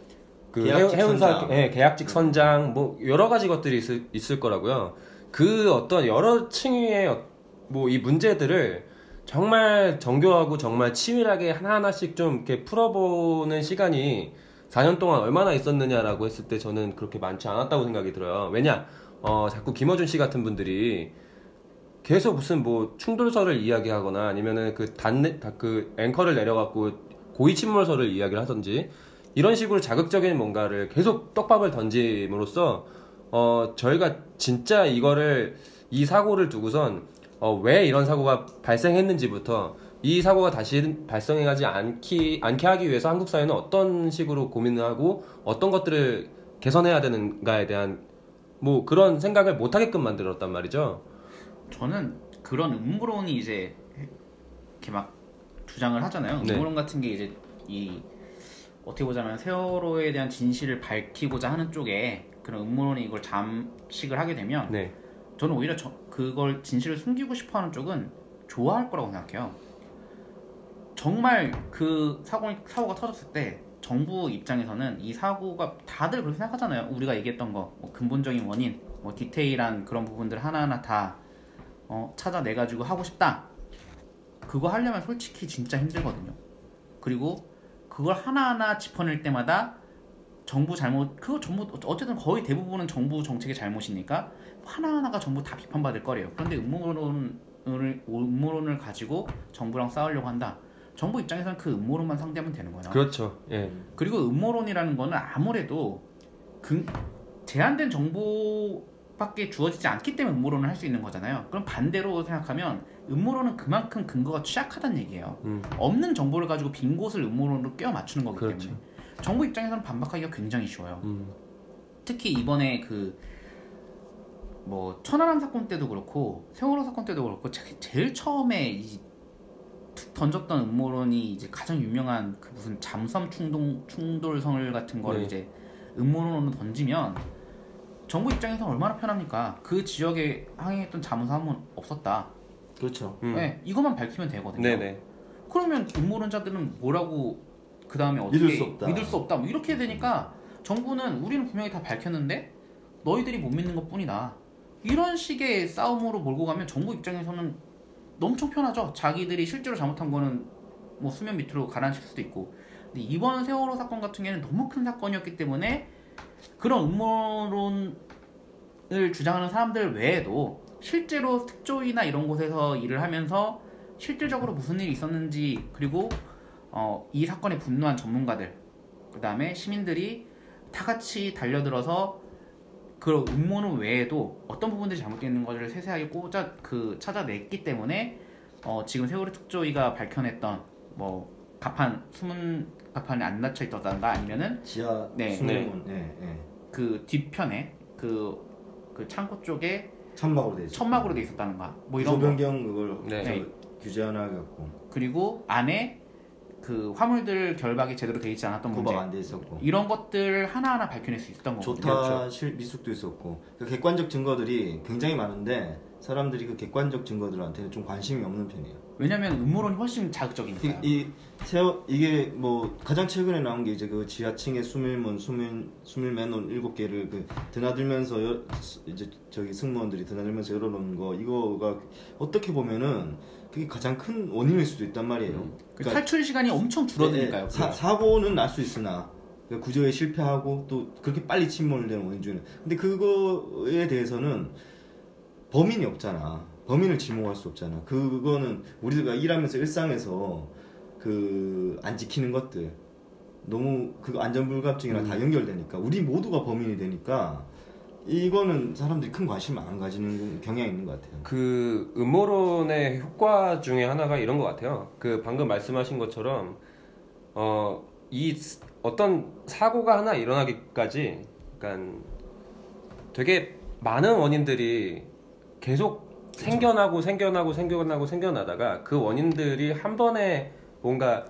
그 해운사 계약직 선장 뭐 여러 가지 것들이 있을 거라고요. 그 어떤 여러 층위의 뭐 이 문제들을 정말 정교하고 정말 치밀하게 하나하나씩 좀 이렇게 풀어보는 시간이 4년 동안 얼마나 있었느냐라고 했을 때 저는 그렇게 많지 않았다고 생각이 들어요. 왜냐, 자꾸 김어준 씨 같은 분들이 계속 무슨 뭐 충돌설을 이야기하거나 아니면은 그 앵커를 내려갖고 고의 침몰설을 이야기를 하든지 이런 식으로 자극적인 뭔가를 계속 떡밥을 던짐으로써 저희가 진짜 이 사고를 두고선 왜 이런 사고가 발생했는지부터 이 사고가 다시 발생하지 않게 하기 위해서 한국 사회는 어떤 식으로 고민을 하고 어떤 것들을 개선해야 되는가에 대한 뭐 그런 생각을 못 하게끔 만들었단 말이죠. 저는 그런 음모론이 이제 이렇게 막 주장을 하잖아요. 음모론 같은 게 이제 어떻게 보자면 세월호에 대한 진실을 밝히고자 하는 쪽에 그런 음모론이 이걸 잠식을 하게 되면 저는 오히려 그걸 진실을 숨기고 싶어하는 쪽은 좋아할 거라고 생각해요. 정말 그 사고가 터졌을 때 정부 입장에서는 이 사고가 다들 그렇게 생각하잖아요. 우리가 얘기했던 거 뭐 근본적인 원인, 뭐 디테일한 그런 부분들 하나하나 다 찾아내가지고 하고 싶다. 그거 하려면 솔직히 진짜 힘들거든요. 그리고 그걸 하나하나 짚어낼 때마다 정부 잘못, 그거 전부 어쨌든 거의 대부분은 정부 정책의 잘못이니까 하나하나가 전부 다 비판받을 거래요. 그런데 음모론을 가지고 정부랑 싸우려고 한다. 정부 입장에서는 그 음모론만 상대하면 되는 거예요. 그렇죠. 예. 그리고 음모론이라는 거는 아무래도 제한된 정보밖에 주어지지 않기 때문에 음모론을 할 수 있는 거잖아요. 그럼 반대로 생각하면 음모론은 그만큼 근거가 취약하다는 얘기예요. 없는 정보를 가지고 빈 곳을 음모론으로 껴 맞추는 거기 때문에 정부 입장에서는 반박하기가 굉장히 쉬워요. 특히 이번에 그 뭐 천안함 사건 때도 그렇고 세월호 사건 때도 그렇고 제일 처음에 툭 던졌던 음모론이 이제 가장 유명한 그 무슨 잠수함 충돌설 같은 거를 이제 음모론으로 던지면 정부 입장에서 얼마나 편합니까? 그 지역에 항해했던 잠수함은 없었다. 그렇죠. 네, 이것만 밝히면 되거든요. 네네. 그러면 음모론자들은 뭐라고 그 다음에 어떻게 믿을 수 없다. 뭐 이렇게 되니까 정부는 우리는 분명히 다 밝혔는데 너희들이 못 믿는 것뿐이다. 이런 식의 싸움으로 몰고 가면 정부 입장에서는 엄청 편하죠. 자기들이 실제로 잘못한 거는 뭐 수면 밑으로 가라앉힐 수도 있고. 근데 이번 세월호 사건 같은 경우에는 너무 큰 사건이었기 때문에 그런 음모론을 주장하는 사람들 외에도 실제로 특조위나 이런 곳에서 일을 하면서 실질적으로 무슨 일이 있었는지, 그리고 이 사건에 분노한 전문가들, 그 다음에 시민들이 다 같이 달려들어서 그 음모론 외에도 어떤 부분들이 잘못되어 있는 것을 세세하게 찾아냈기 때문에 지금 세월호 특조위가 밝혀냈던 뭐 숨은 가판에 안 닫혀 있다던가 아니면은 지하 수문 그 뒤편에 그 창고 쪽에 천막으로 돼 있었다는가 뭐 이런 변경 그걸 규제 하나 갖고, 그리고 안에 그 화물들 결박이 제대로 돼 있지 않았던 문제, 안 돼 있었고, 이런 것들 하나하나 밝혀낼 수 있었던 거고, 조타 미숙도 있었고, 그 객관적 증거들이 굉장히 많은데 사람들이 그 객관적 증거들한테는 좀 관심이 없는 편이에요. 왜냐면 음모론이 훨씬 자극적이니까. 이게 뭐 가장 최근에 나온 게 이제 그 지하층에 수밀맨 7개를 그 드나들면서 이제 저기 승무원들이 드나들면서 열어놓은 거, 이거가 어떻게 보면은 그게 가장 큰 원인일 수도 있단 말이에요. 그러니까 탈출 시간이 엄청 줄어드니까요. 사고는 날 수 있으나 구조에 실패하고 또 그렇게 빨리 침몰되는 원인 중에는, 근데 그거에 대해서는 범인이 없잖아. 범인을 지목할 수 없잖아. 그거는 우리가 일하면서 일상에서 그 안 지키는 것들 너무 그 안전불감증이랑 다 연결되니까 우리 모두가 범인이 되니까 이거는 사람들이 큰 관심 안 가지는 경향이 있는 것 같아요. 그 음모론의 효과 중에 하나가 이런 것 같아요. 그 방금 말씀하신 것처럼 이 어떤 사고가 하나 일어나기까지 그러니까 되게 많은 원인들이 계속 생겨나다가 그 원인들이 한 번에 뭔가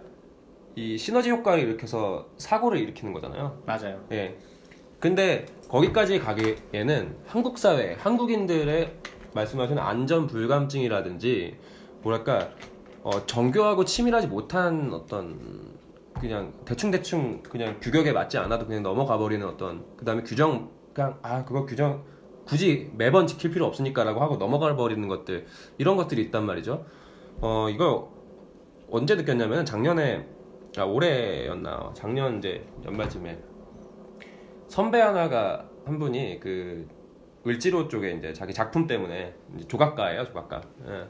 이 시너지 효과를 일으켜서 사고를 일으키는 거잖아요. 맞아요. 예. 근데 거기까지 가기에는 한국 사회, 한국인들의 말씀하신 안전 불감증이라든지 뭐랄까 정교하고 치밀하지 못한 어떤 그냥 대충 그냥 규격에 맞지 않아도 그냥 넘어가 버리는 어떤 그다음에 규정 그냥 그거 규정 굳이 매번 지킬 필요 없으니까라고 하고 넘어가 버리는 것들 이런 것들이 있단 말이죠. 이거 언제 느꼈냐면 올해였나 작년 이제 연말쯤에 선배 하나가 한 분이 그 을지로 쪽에 이제 자기 작품 때문에 이제 조각가예요, 조각가. 예.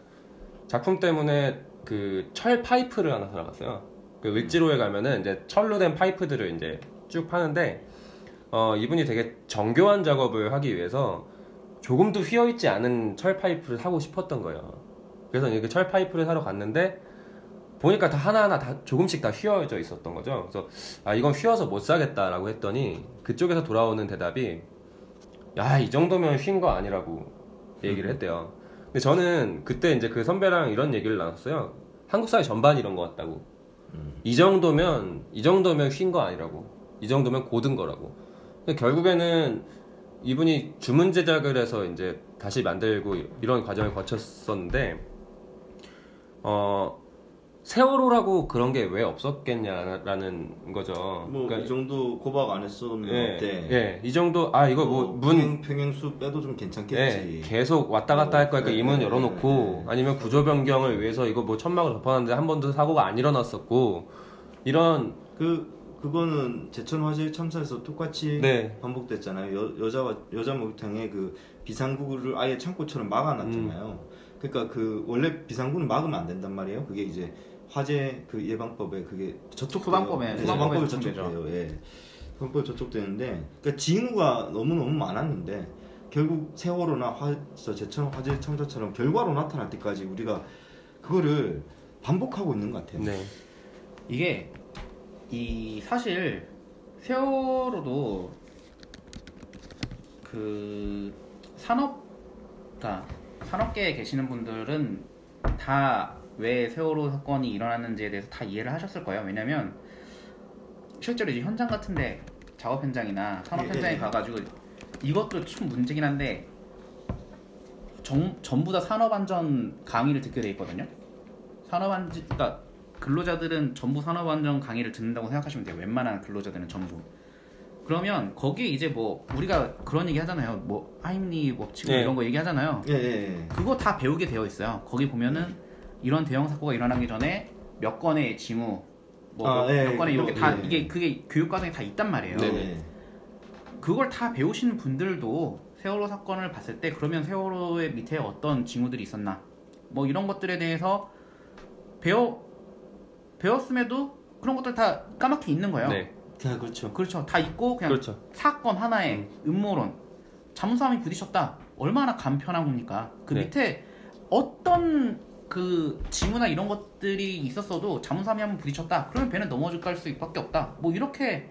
작품 때문에 그 철 파이프를 하나 사러 갔어요. 그 을지로에 가면은 이제 철로 된 파이프들을 이제 쭉 파는데 이분이 되게 정교한 작업을 하기 위해서 조금도 휘어있지 않은 철 파이프를 사고 싶었던 거예요. 그래서 이제 그 철 파이프를 사러 갔는데 보니까 다 하나하나 다 조금씩 다 휘어져 있었던 거죠. 그래서 이건 휘어서 못 사겠다라고 했더니 그쪽에서 돌아오는 대답이 이 정도면 휜 거 아니라고 얘기를 했대요. 근데 저는 그때 이제 그 선배랑 이런 얘기를 나눴어요. 한국 사회 전반이 이런 거 같다고. 이 정도면 휜 거 아니라고. 이 정도면 고든 거라고. 근데 결국에는 이분이 주문 제작을 해서 이제 다시 만들고 이런 과정을 거쳤었는데 세월호라고 그런 게 왜 없었겠냐라는 거죠. 그러니까 이 정도 고박 안 했었는데. 예, 이 정도 이거 평행수 빼도 좀 괜찮겠지. 예, 계속 왔다 갔다 할 거니까 이 문 열어놓고 아니면 구조 변경을 위해서 이거 뭐 천막을 덮어놨는데 한 번도 사고가 안 일어났었고 이런 그거는 제천 화재 참사에서 똑같이 반복됐잖아요. 여자 목욕탕에 그 비상구를 아예 창고처럼 막아놨잖아요. 그러니까 그 원래 비상구는 막으면 안 된단 말이에요. 그게 이제 화재 그 예방법에 그게 소방법에 저촉돼요. 예. 소방법에 저촉되는데 그러니까 징후가 너무 많았는데 결국 세월호나 제천 화재 참사처럼 결과로 나타날 때까지 우리가 그거를 반복하고 있는 것 같아요. 네. 이게 사실 세월호도 그 산업계에 계시는 분들은 다 왜 세월호 사건이 일어났는지에 대해서 다 이해를 하셨을 거예요. 왜냐면 실제로 이제 현장 같은데 작업 현장이나 산업 현장에 가가지고 이것도 좀 문제긴 한데 전부 다 산업안전 강의를 듣게 돼 있거든요. 그러니까 근로자들은 전부 산업안전 강의를 듣는다고 생각하시면 돼요. 웬만한 근로자들은 전부. 그러면 거기에 이제 뭐 우리가 그런 얘기 하잖아요. 뭐 하임리 법칙 이런 거 얘기하잖아요. 그거 다 배우게 되어 있어요. 거기 보면은 이런 대형 사고가 일어나기 전에 몇 건의 징후, 몇 건의 이렇게 다 그게 교육 과정에 다 있단 말이에요. 그걸 다 배우시는 분들도 세월호 사건을 봤을 때 그러면 세월호의 밑에 어떤 징후들이 있었나, 뭐 이런 것들에 대해서 배웠음에도 그런 것들 다 까맣게 있는 거예요. 네. 그렇죠. 다 있고 그냥 사건 하나에 음모론, 잠수함이 부딪혔다. 얼마나 간편한 겁니까? 그 밑에 어떤 그 징후나 이런 것들이 있었어도 잠수함이 한번 부딪혔다. 그러면 배는 넘어질 수밖에 없다. 뭐 이렇게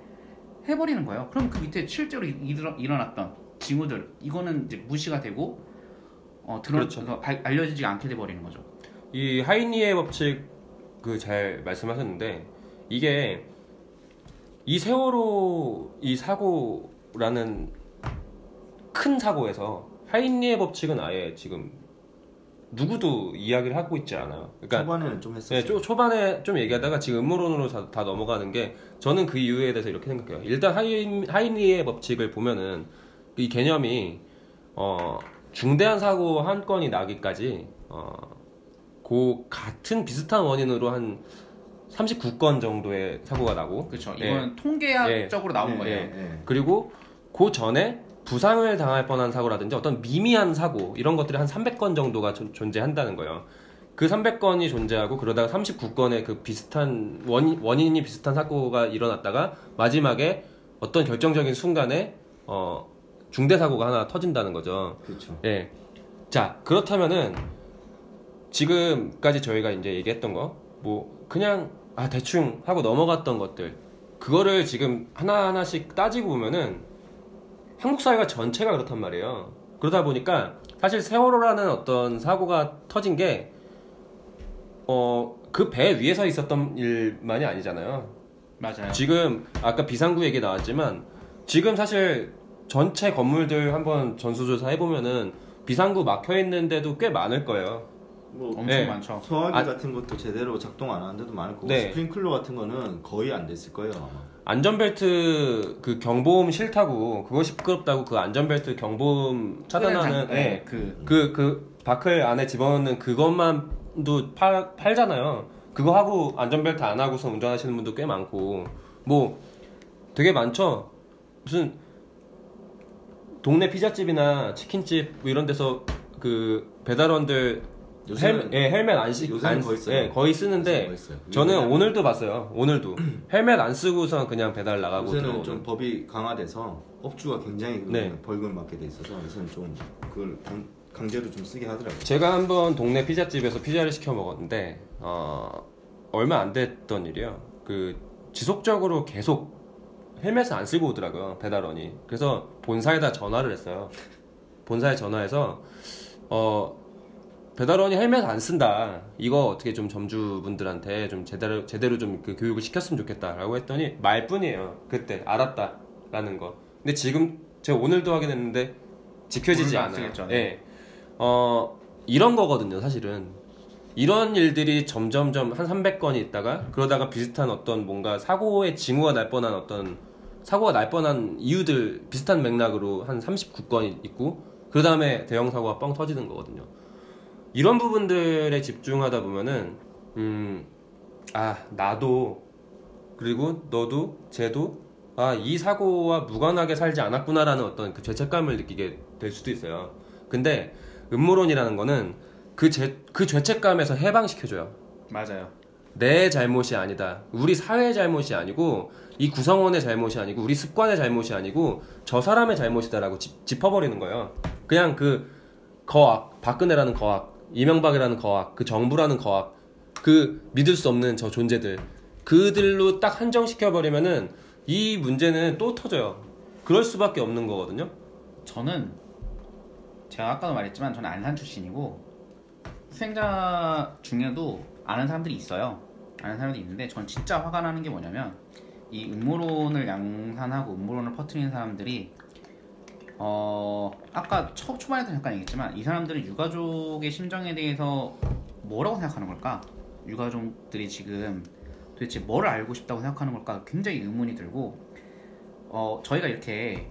해버리는 거예요. 그럼 그 밑에 실제로 일어났던 징후들 이거는 이제 무시가 되고 알려지지 않게 돼버리는 거죠. 이 하이니의 법칙 잘 말씀하셨는데 이게 이 세월호 이 사고라는 큰 사고에서 하이니의 법칙은 아예 지금 누구도 이야기를 하고 있지 않아요. 그러니까 초반에는 좀 했었어요. 네, 초반에 좀 얘기하다가 지금 음모론으로 다 넘어가는 게 저는 그 이유에 대해서 이렇게 생각해요. 일단 하이니의 법칙을 보면은 이 개념이 중대한 사고 한 건이 나기까지 같은 비슷한 원인으로 한 39건 정도의 사고가 나고 그렇죠. 이건 통계학적으로 나온 거예요. 그리고 그 전에 부상을 당할 뻔한 사고라든지 어떤 미미한 사고 이런 것들이 한 300건 정도가 존재한다는 거예요. 그 300건이 존재하고 그러다가 39건의 그 비슷한 원인이 비슷한 사고가 일어났다가 마지막에 어떤 결정적인 순간에 중대 사고가 하나 터진다는 거죠. 그렇죠. 예. 자, 그렇다면은 지금까지 저희가 이제 얘기했던 거 뭐 그냥 대충 하고 넘어갔던 것들 그거를 지금 하나하나씩 따지고 보면은 한국 사회가 전체가 그렇단 말이에요. 그러다 보니까 사실 세월호라는 어떤 사고가 터진 게 그 배 위에서 있었던 일만이 아니잖아요. 맞아요. 지금 아까 비상구 얘기 나왔지만 지금 사실 전체 건물들 한번 전수조사 해보면은 비상구 막혀 있는데도 꽤 많을 거예요. 뭐 엄청 많죠. 소화기 같은 것도 제대로 작동 안 하는 데도 많고 스프링클러 같은 거는 거의 안 됐을 거예요 아마. 안전벨트 그 경보음 싫다고 그거 시끄럽다고 그 안전벨트 경보음 차단하는 그 바클 안에 집어넣는 그것만도 팔잖아요. 그거 하고 안전벨트 안 하고서 운전하시는 분도 꽤 많고 뭐 되게 많죠. 무슨 동네 피자집이나 치킨집 뭐 이런 데서 그 배달원들 헬멧 안 쓰고 거의 쓰는데 저는 오늘도 봤어요. 오늘도 헬멧 안 쓰고서 그냥 배달 나가고 요새는 들어오는. 좀 법이 강화돼서 업주가 굉장히 벌금 맞게 돼 있어서 요새는 좀 그걸 강제로 좀 쓰게 하더라고요. 제가 한번 동네 피자집에서 피자를 시켜 먹었는데 얼마 안 됐던 일이에요. 그 지속적으로 계속 헬멧을 안 쓰고 오더라고요, 배달원이. 그래서 본사에다 전화를 했어요. 본사에 전화해서 배달원이 헬멧 안 쓴다. 이거 어떻게 좀 점주분들한테 좀 제대로 좀 그 교육을 시켰으면 좋겠다라고 했더니 말뿐이에요. 그때 알았다라는 거. 근데 지금 제가 오늘도 확인했는데 지켜지지 않아요. 예. 이런 거거든요, 사실은. 이런 일들이 점점점 한 300건이 있다가 그러다가 비슷한 어떤 뭔가 사고의 징후가 날 뻔한 이유들 비슷한 맥락으로 한 39건이 있고 그 다음에 대형 사고가 뻥 터지는 거거든요. 이런 부분들에 집중하다 보면은 나도 그리고 너도 쟤도 이 사고와 무관하게 살지 않았구나라는 어떤 그 죄책감을 느끼게 될 수도 있어요. 근데 음모론이라는 거는 그 죄책감에서 해방시켜줘요. 맞아요. 내 잘못이 아니다. 우리 사회의 잘못이 아니고 이 구성원의 잘못이 아니고 우리 습관의 잘못이 아니고 저 사람의 잘못이다라고 짚어버리는 거예요. 그냥 그 거악, 박근혜라는 거악, 이명박이라는 거악, 그 정부라는 거악, 그 믿을 수 없는 저 존재들 그들로 딱 한정시켜버리면은 이 문제는 또 터져요. 그럴 수밖에 없는 거거든요. 저는 제가 아까도 말했지만 저는 안산 출신이고 수행자 중에도 아는 사람들이 있어요. 아는 사람들이 있는데 전 진짜 화가 나는 게 뭐냐면 이 음모론을 양산하고 음모론을 퍼뜨리는 사람들이 아까 초반에도 잠깐 얘기했지만 이 사람들은 유가족의 심정에 대해서 뭐라고 생각하는 걸까? 유가족들이 지금 도대체 뭘 알고 싶다고 생각하는 걸까? 굉장히 의문이 들고 저희가 이렇게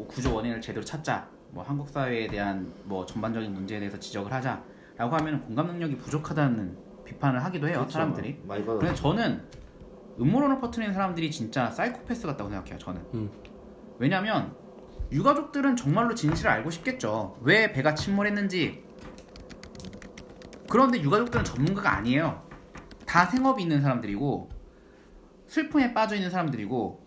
구조 원인을 제대로 찾자, 뭐 한국 사회에 대한 뭐 전반적인 문제에 대해서 지적을 하자라고 하면 공감 능력이 부족하다는 비판을 하기도 해요. 그렇죠. 사람들이. 그래서 저는 음모론을 퍼뜨리는 사람들이 진짜 사이코패스 같다고 생각해요. 저는. 왜냐하면 유가족들은 정말로 진실을 알고 싶겠죠. 왜 배가 침몰했는지. 그런데 유가족들은 전문가가 아니에요. 다 생업이 있는 사람들이고 슬픔에 빠져 있는 사람들이고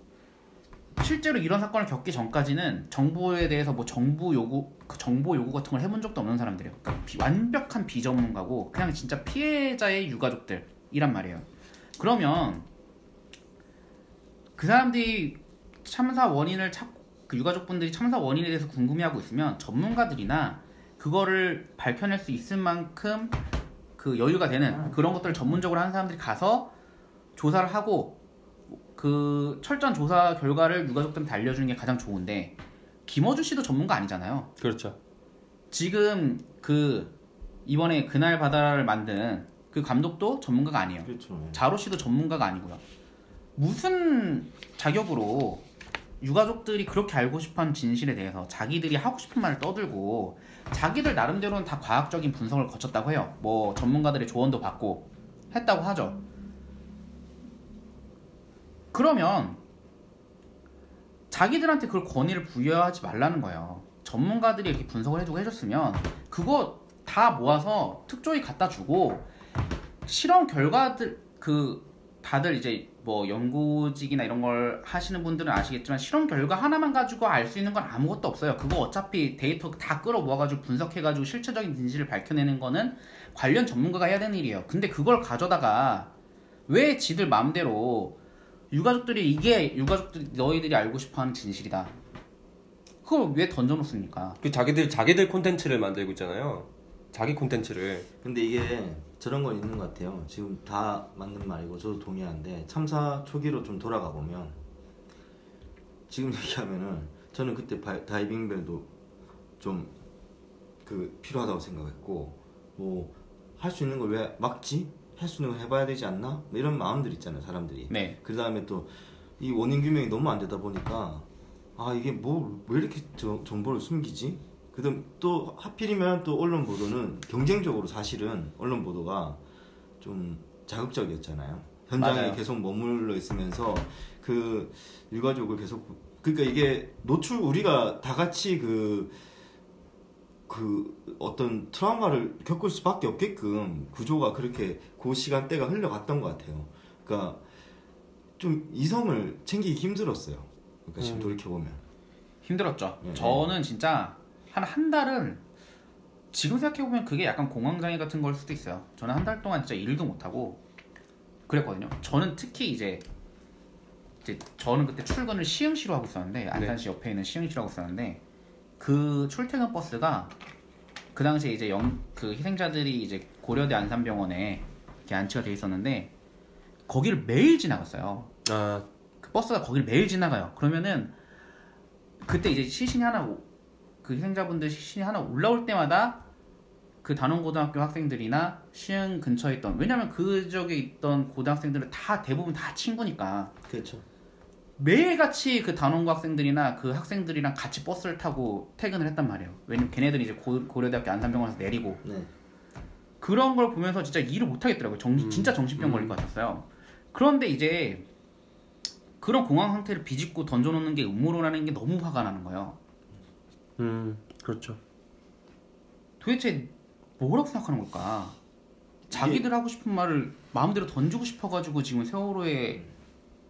실제로 이런 사건을 겪기 전까지는 정부에 대해서 뭐 정보 요구 같은 걸 해본 적도 없는 사람들이에요. 그러니까 완벽한 비전문가고 그냥 진짜 피해자의 유가족들이란 말이에요. 그러면 그 사람들이 참사 원인을 찾고 그 유가족분들이 참사 원인에 대해서 궁금해하고 있으면 전문가들이나 그거를 밝혀낼 수 있을 만큼 그 여유가 되는 그런 것들을 전문적으로 하는 사람들이 가서 조사를 하고 그 철저한 조사 결과를 유가족들한테 알려주는 게 가장 좋은데 김어준 씨도 전문가 아니잖아요. 그렇죠. 지금 그 이번에 그날 바다를 만든 그 감독도 전문가가 아니에요. 그렇죠. 자로 씨도 전문가가 아니고요. 무슨 자격으로 유가족들이 그렇게 알고 싶어하는 진실에 대해서 자기들이 하고 싶은 말을 떠들고 자기들 나름대로는 다 과학적인 분석을 거쳤다고 해요. 뭐 전문가들의 조언도 받고 했다고 하죠. 그러면 자기들한테 그걸 권위를 부여하지 말라는 거예요. 전문가들이 이렇게 분석을 해주고 해줬으면 그거 다 모아서 특조위 갖다 주고 실험 결과들 다들 이제 뭐 연구직이나 이런 걸 하시는 분들은 아시겠지만 실험 결과 하나만 가지고 알 수 있는 건 아무것도 없어요. 그거 어차피 데이터 다 끌어 모아가지고 분석해가지고 실체적인 진실을 밝혀내는 거는 관련 전문가가 해야 되는 일이에요. 근데 그걸 가져다가 왜 지들 마음대로 이게 유가족들이 너희들이 알고 싶어하는 진실이다. 그걸 왜 던져놓습니까? 그 자기들 콘텐츠를 만들고 있잖아요. 자기 콘텐츠를. 근데 이게 저런 건 있는 것 같아요. 지금 다 맞는 말이고 저도 동의하는데 참사 초기로 좀 돌아가 보면 지금 얘기하면은 저는 그때 다이빙벨도 좀 필요하다고 생각했고 뭐 할 수 있는 걸 왜 막지? 할 수 있는 걸 해봐야 되지 않나? 뭐 이런 마음들 있잖아요, 사람들이. 네. 그 다음에 또 이 원인 규명이 너무 안 되다 보니까 이게 왜 이렇게 정보를 숨기지? 그다음 또 하필이면 또 언론 보도는 경쟁적으로 사실은 언론 보도가 좀 자극적이었잖아요. 현장에 맞아요. 계속 머물러 있으면서 그 유가족을 계속 그러니까 이게 우리가 다 같이 그 어떤 트라우마를 겪을 수밖에 없게끔 구조가 그렇게 그 시간대가 흘러갔던 것 같아요. 그러니까 좀 이성을 챙기기 힘들었어요. 그러니까 지금 돌이켜보면 힘들었죠. 네. 저는 진짜 한 달을 지금 생각해보면 그게 약간 공황장애 같은 걸 수도 있어요. 저는 한 달 동안 진짜 일도 못하고 그랬거든요. 저는 특히 이제 저는 그때 출근을 시흥시로 하고 있었는데 안산시 옆에 있는 시흥시로 하고 있었는데 그 출퇴근 버스가 그 당시에 이제 그 희생자들이 이제 고려대 안산병원에 이렇게 안치가 돼 있었는데 거기를 매일 지나갔어요. 그 버스가 거기를 매일 지나가요. 그러면은 그때 이제 시신이 하나 그 희생자분들 시신이 하나 올라올 때마다 그 단원고등학교 학생들이나 시흥 근처에 있던 왜냐면 그 지역에 있던 고등학생들은 대부분 다 친구니까 그렇죠. 매일같이 그 단원고 학생들이나 그 학생들이랑 같이 버스를 타고 퇴근을 했단 말이에요. 왜냐면 걔네들이 이제 고려대학교 안산병원에서 내리고 네. 그런 걸 보면서 진짜 일을 못 하겠더라고요. 진짜 정신병 걸릴 것 같았어요. 그런데 이제 그런 공황 상태를 비집고 던져놓는 게 음모론이라는 게 너무 화가 나는 거예요. 그렇죠. 도대체 뭐라고 생각하는 걸까? 자기들 하고 싶은 말을 마음대로 던지고 싶어가지고 지금 세월호의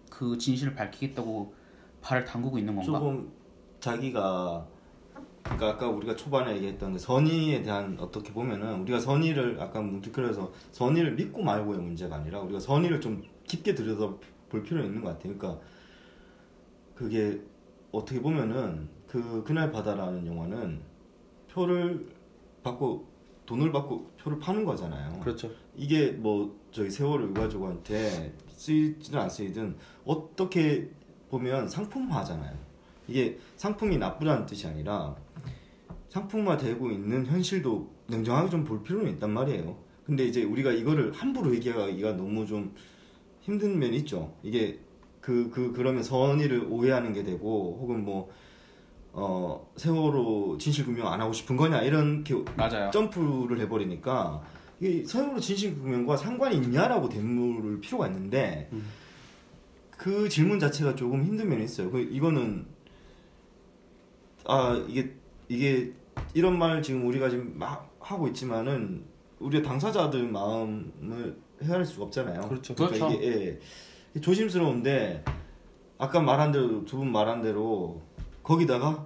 그 진실을 밝히겠다고 발을 담그고 있는 건가? 조금 자기가 그러니까 아까 우리가 초반에 얘기했던 그 선의에 대한 어떻게 보면은 우리가 선의를 아까 문득 그래서 선의를 믿고 말고의 문제가 아니라 우리가 선의를 좀 깊게 들여다볼 필요가 있는 것 같아요. 그러니까 그게 어떻게 보면은 그날 바다라는 영화는 돈을 받고 표를 파는 거잖아요. 그렇죠. 이게 뭐 저희 세월호 유가족한테 쓰이든 안 쓰이든 어떻게 보면 상품화잖아요. 이게 상품이 나쁘다는 뜻이 아니라 상품화되고 있는 현실도 냉정하게 좀 볼 필요는 있단 말이에요. 근데 이제 우리가 이거를 함부로 얘기하기가 너무 좀 힘든 면이 있죠. 이게 그러면 선의를 오해하는 게 되고 혹은 뭐 세월호 진실규명 안 하고 싶은 거냐 이런 맞아요. 점프를 해버리니까 이 세월호 진실규명과 상관이 있냐라고 되물을 필요가 있는데 그 질문 자체가 조금 힘든 면이 있어요. 이거는 이게 이런 말 지금 우리가 지금 막 하고 있지만은 우리가 당사자들 마음을 헤아릴 수가 없잖아요. 그렇죠. 그러니까 그렇죠. 이게 조심스러운데 아까 말한 대로 두 분 말한 대로 거기다가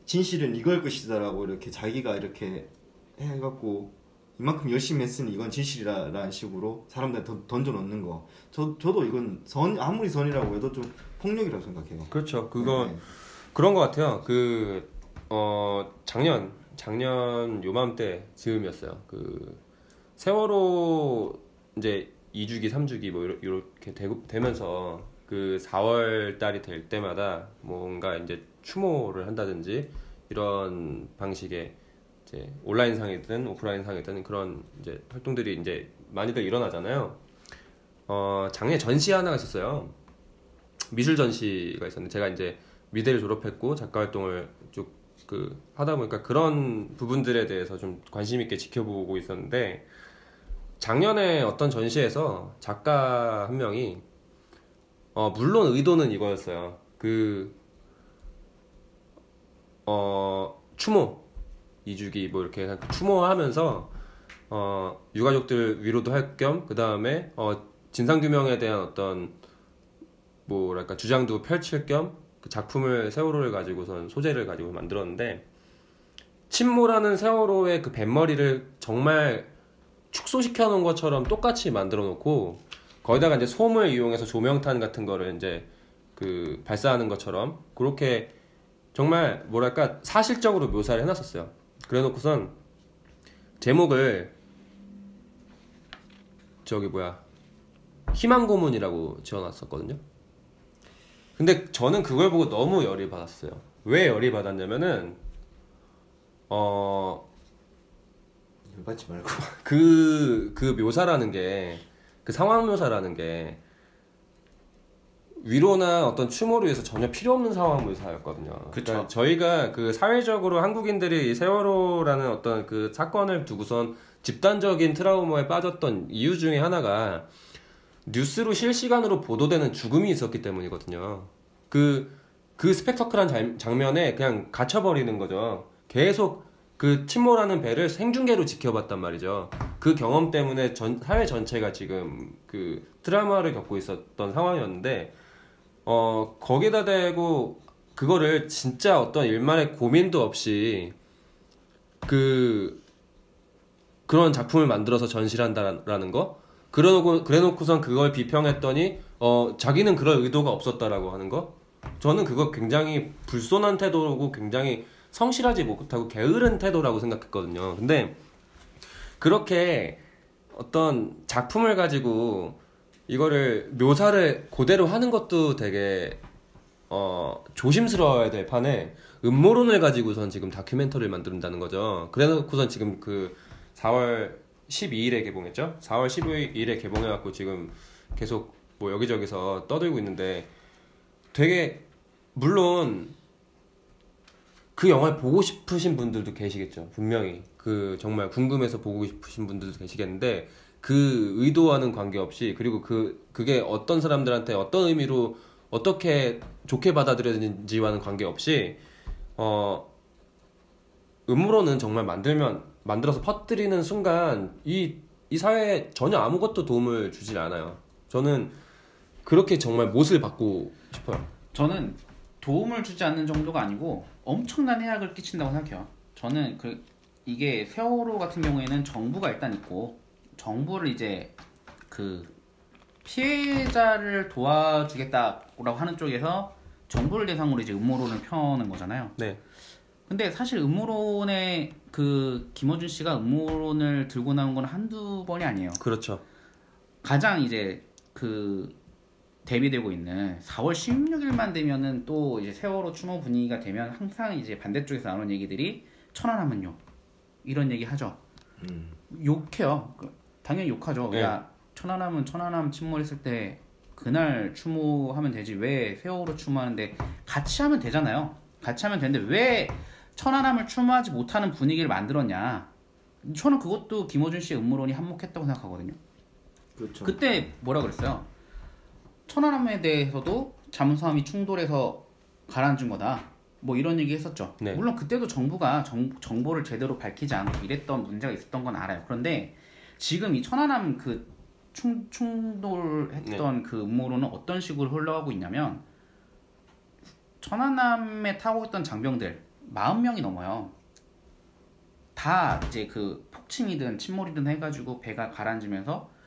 진실은 이걸 것이다라고 이렇게 자기가 이렇게 해갖고 이만큼 열심히 했으니 이건 진실이라는 식으로 사람들한테 던져 놓는 거. 저도 이건 아무리 선이라고 해도 좀 폭력이라고 생각해요. 그렇죠. 그런 것 같아요. 작년 요맘때 즈음이었어요. 세월호 이제 2주기, 3주기 뭐 이렇게 되면서 4월 달이 될 때마다 뭔가 이제 추모를 한다든지 이런 방식의 이제 온라인상이든 오프라인상이든 그런 이제 활동들이 이제 많이들 일어나잖아요. 작년에 전시 하나가 있었어요. 미술 전시가 있었는데 제가 이제 미대를 졸업했고 작가 활동을 쭉 하다 보니까 그런 부분들에 대해서 좀 관심 있게 지켜보고 있었는데 작년에 어떤 전시에서 작가 한 명이 물론 의도는 이거였어요. 추모 2주기 뭐 이렇게 추모하면서 유가족들 위로도 할 겸 그 다음에 진상규명에 대한 어떤 뭐랄까 주장도 펼칠 겸 그 작품을 세월호를 가지고선 소재를 가지고 만들었는데 침몰하는 세월호의 그 뱃머리를 정말 축소시켜 놓은 것처럼 똑같이 만들어 놓고 거기다가 이제 솜을 이용해서 조명탄 같은 거를 이제 그 발사하는 것처럼 그렇게 정말 뭐랄까 사실적으로 묘사를 해놨었어요. 그래놓고선 제목을 희망고문이라고 지어놨었거든요. 근데 저는 그걸 보고 너무 열이 받았어요. 왜 열이 받았냐면은 열받지 말고 그 묘사라는 게 그 상황 묘사라는 게 위로나 어떤 추모를 위해서 전혀 필요 없는 상황 묘사였거든요. 그러니까 저희가 그 사회적으로 한국인들이 세월호라는 어떤 그 사건을 두고선 집단적인 트라우마에 빠졌던 이유 중에 하나가 뉴스로 실시간으로 보도되는 죽음이 있었기 때문이거든요. 그 스펙터클한 장면에 그냥 갇혀버리는 거죠. 계속 그 침몰하는 배를 생중계로 지켜봤단 말이죠. 그 경험 때문에 사회 전체가 지금 그 트라우마를 겪고 있었던 상황이었는데 거기다 대고 그거를 진짜 어떤 일말의 고민도 없이 그런 작품을 만들어서 전시를 한다라는 거 그래놓고선 그걸 비평했더니 자기는 그럴 의도가 없었다라고 하는 거 저는 그거 굉장히 불손한 태도고 굉장히 성실하지 못하고 게으른 태도라고 생각했거든요. 근데 그렇게 어떤 작품을 가지고 이거를 묘사를 그대로 하는 것도 되게 조심스러워야 될 판에 음모론을 가지고선 지금 다큐멘터리를 만든다는 거죠. 그래놓고선 지금 그 4월 12일에 개봉했죠. 4월 15일에 개봉해갖고 지금 계속 뭐 여기저기서 떠들고 있는데 되게 물론 그 영화를 보고 싶으신 분들도 계시겠죠. 분명히 그 정말 궁금해서 보고 싶으신 분들도 계시겠는데 그 의도와는 관계없이 그리고 그게 어떤 사람들한테 어떤 의미로 어떻게 좋게 받아들여지는지와는 관계없이 음모론은 정말 만들어서 퍼뜨리는 순간 이 사회에 전혀 아무것도 도움을 주질 않아요. 저는 그렇게 정말 못을 받고 싶어요. 저는 도움을 주지 않는 정도가 아니고 엄청난 해악을 끼친다고 생각해요. 저는 이게 세월호 같은 경우에는 정부가 일단 있고 정부를 이제 그 피해자를 도와주겠다라고 하는 쪽에서 정부를 대상으로 이제 음모론을 펴는 거잖아요. 네. 근데 사실 음모론에 그 김어준 씨가 음모론을 들고 나온 건 한두 번이 아니에요. 그렇죠. 가장 이제 그 대비되고 있는 4월 16일만 되면은 또 이제 세월호 추모 분위기가 되면 항상 이제 반대쪽에서 나오는 얘기들이 천안함은요 이런 얘기 하죠. 욕해요. 당연히 욕하죠. 네. 야 천안함은 천안함 침몰했을 때 그날 추모하면 되지 왜 세월호 추모하는데 같이 하면 되잖아요. 같이 하면 되는데 왜 천안함을 추모하지 못하는 분위기를 만들었냐. 저는 그것도 김어준 씨의 음모론이 한몫했다고 생각하거든요. 그렇죠. 그때 뭐라 그랬어요? 천안함에 대해서도 잠수함이 충돌해서 가라앉은 거다. 뭐 이런 얘기 했었죠. 네. 물론 그때도 정부가 정보를 제대로 밝히지 않고 이랬던 문제가 있었던 건 알아요. 그런데 지금 이 천안함 그 충돌했던 네. 그 음모론은 어떤 식으로 흘러가고 있냐면 천안함에 타고 있던 장병들 40명이 넘어요. 다 이제 그 폭침이든 침몰이든 해가지고 배가 가라앉으면서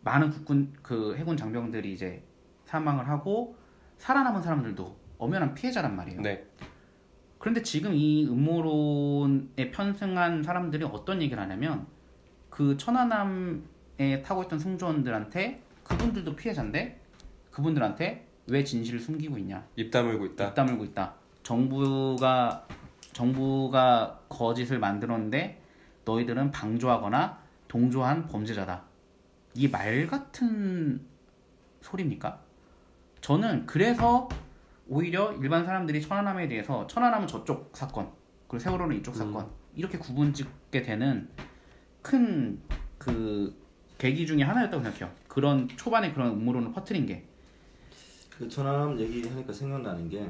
많은 국군 그 해군 장병들이 이제 사망을 하고 살아남은 사람들도 엄연한 피해자란 말이에요. 네. 그런데 지금 이 음모론에 편승한 사람들이 어떤 얘기를 하냐면 그 천안함에 타고 있던 승조원들한테 그분들도 피해자인데 그분들한테 왜 진실을 숨기고 있냐? 입 다물고 있다. 입 다물고 있다. 정부가 거짓을 만들었는데 너희들은 방조하거나 동조한 범죄자다. 이게 말 같은 소리입니까? 저는 그래서 오히려 일반 사람들이 천안함에 대해서 천안함은 저쪽 사건 그리고 세월호는 이쪽 사건 이렇게 구분짓게 되는 큰 그 계기 중에 하나였다고 생각해요. 그런 초반에 그런 음모론을 퍼뜨린 게. 그 천안함 얘기하니까 생각나는 게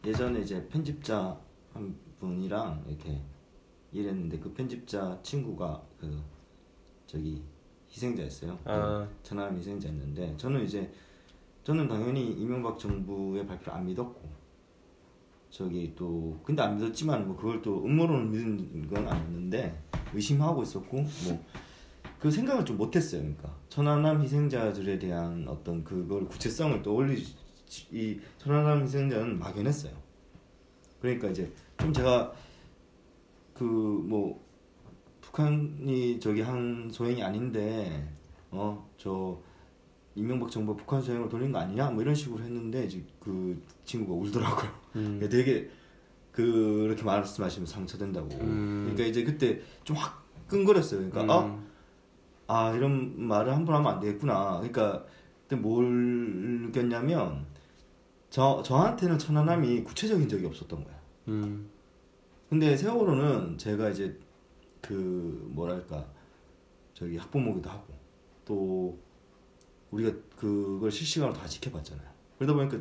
예전에 이제 편집자 한 분이랑 이렇게 일했는데 그 편집자 친구가 그 저기 희생자였어요. 천안함 희생자였는데 저는 당연히 이명박 정부의 발표를 안 믿었고 저기 또 근데 안 믿었지만 뭐 그걸 또 음모론을 믿은 건 아니었는데 의심하고 있었고 뭐 그 생각을 좀 못했어요. 그러니까 천안함 희생자들에 대한 어떤 그걸 구체성을 떠올리지 이 천안함 희생자는 막연했어요. 그러니까 이제 좀 제가 그 뭐 북한이 저기 한 소행이 아닌데 저 이명박 정부 북한 소행으로 돌린 거 아니냐 뭐 이런 식으로 했는데 이제 그 친구가 울더라고요. 되게 그렇게 말씀하시면 상처된다고. 그러니까 이제 그때 좀 화끈거렸어요. 그러니까 이런 말을 함부로 하면 안 되겠구나. 그러니까 그때 뭘 느꼈냐면 저한테는 천안함이 구체적인 적이 없었던 거야. 근데 세월호는 제가 이제 그 뭐랄까 저기 학부모기도 하고 또 우리가 그걸 실시간으로 다 지켜봤잖아요. 그러다 보니까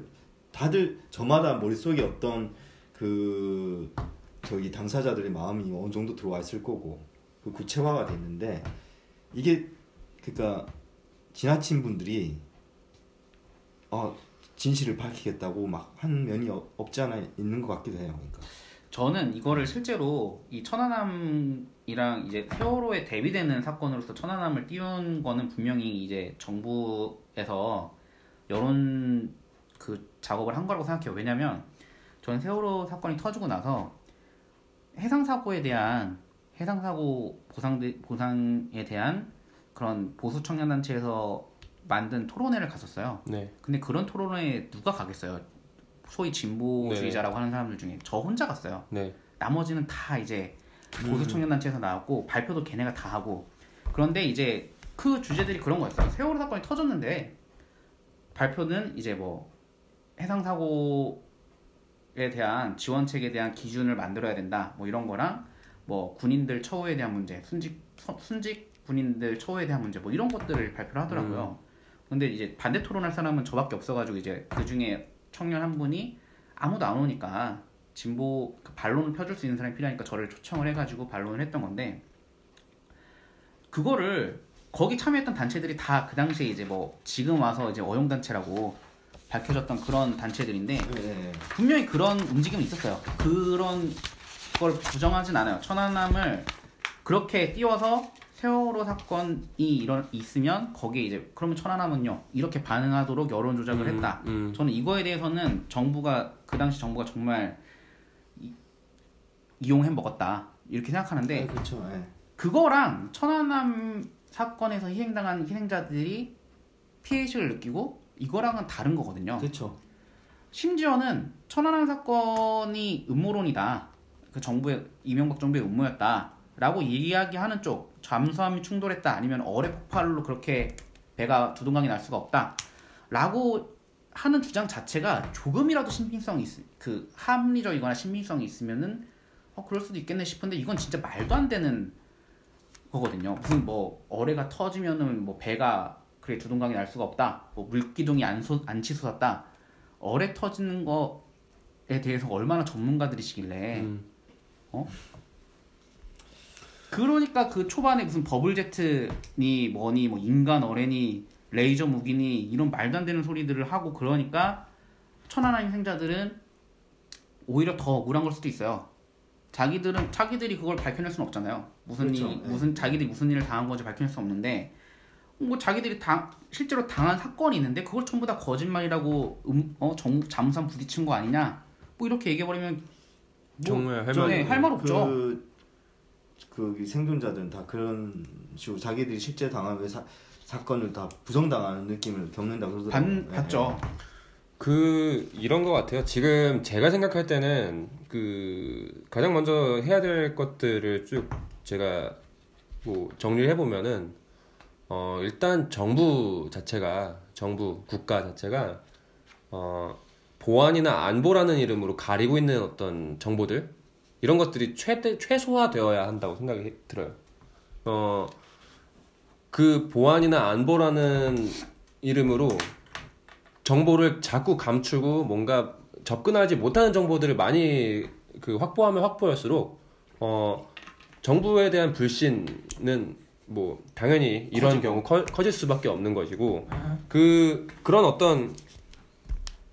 다들 저마다 머릿속에 어떤 그 저기 당사자들의 마음이 어느 정도 들어와 있을 거고 그 구체화가 됐는데 이게 그러니까 지나친 분들이 진실을 밝히겠다고 막 한 면이 없지 않아 있는 것 같기도 해요. 그러니까 저는 이거를 실제로 이 천안함이랑 이제 세월호에 대비되는 사건으로서 천안함을 띄운 거는 분명히 이제 정부에서 여론 그 작업을 한 거라고 생각해요. 왜냐면 저는 세월호 사건이 터지고 나서 해상사고 보상에 대한 그런 보수 청년단체에서 만든 토론회를 갔었어요. 네. 근데 그런 토론회에 누가 가겠어요? 소위 진보주의자라고 하는 사람들 중에 저 혼자 갔어요. 네. 나머지는 다 이제 보수 청년단체에서 나왔고 발표도 걔네가 다 하고 그런데 이제 그 주제들이 그런 거였어요. 세월호 사건이 터졌는데 발표는 이제 뭐 해상사고에 대한 지원책에 대한 기준을 만들어야 된다 뭐 이런 거랑 뭐 군인들 처우에 대한 문제 순직 군인들 처우에 대한 문제 뭐 이런 것들을 발표를 하더라고요. 근데 이제 반대 토론할 사람은 저밖에 없어가지고 이제 그 중에 청년 한 분이 아무도 안 오니까 진보 반론을 펴줄 수 있는 사람이 필요하니까 저를 초청을 해가지고 반론을 했던 건데 그거를 거기 참여했던 단체들이 다 그 당시에 이제 뭐 지금 와서 이제 어용단체라고 밝혀졌던 그런 단체들인데 분명히 그런 움직임이 있었어요. 그런 걸 부정하진 않아요. 천안함을 그렇게 띄워서 세월호 사건이 있으면 거기에 이제 그러면 천안함은요 이렇게 반응하도록 여론 조작을 했다. 저는 이거에 대해서는 그 당시 정부가 정말 이용해 먹었다 이렇게 생각하는데 그렇죠. 그거랑 천안함 사건에서 희생당한 희생자들이 피해의식을 느끼고 이거랑은 다른 거거든요. 그렇죠. 심지어는 천안함 사건이 음모론이다. 그 이명박 정부의 음모였다라고 이야기하는 쪽 잠수함이 충돌했다 아니면 어뢰 폭발로 그렇게 배가 두동강이 날 수가 없다라고 하는 주장 자체가 조금이라도 신빙성이 그 합리적이거나 신빙성이 있으면은 그럴 수도 있겠네 싶은데 이건 진짜 말도 안 되는 거거든요. 무슨 뭐 어뢰가 터지면은 뭐 배가 그래 두동강이 날 수가 없다. 뭐 물기둥이 안 치솟았다. 어뢰 터지는 거에 대해서 얼마나 전문가들이시길래 그러니까 그 초반에 무슨 버블제트니 뭐니 뭐 인간 어뢰니 레이저 무기니 이런 말도 안 되는 소리들을 하고 그러니까 천안함 희생자들은 오히려 더 억울한 걸 수도 있어요. 자기들이 그걸 밝혀낼 수는 없잖아요. 자기들이 무슨 일을 당한 건지 밝혀낼 수 없는데 뭐 자기들이 실제로 당한 사건이 있는데 그걸 전부 다 거짓말이라고 잠수함 부딪힌 거 아니냐 뭐 이렇게 얘기해버리면 정말 할 말 없죠. 그 생존자들은 다 그런 식으로 자기들이 실제 당한 그 사건을 다 부정당하는 느낌을 겪는다고 그러더라고요. 봤죠. 이런 것 같아요. 지금 제가 생각할 때는 가장 먼저 해야 될 것들을 쭉 제가 뭐 정리를 해보면은 일단 국가 자체가 보안이나 안보라는 이름으로 가리고 있는 어떤 정보들 이런 것들이 최소화되어야 한다고 생각이 들어요. 그 보안이나 안보라는 이름으로 정보를 자꾸 감추고 뭔가 접근하지 못하는 정보들을 많이 그 확보하면 확보할수록 정부에 대한 불신은 뭐 당연히 이런 경우 커질 수밖에 없는 것이고 그런 어떤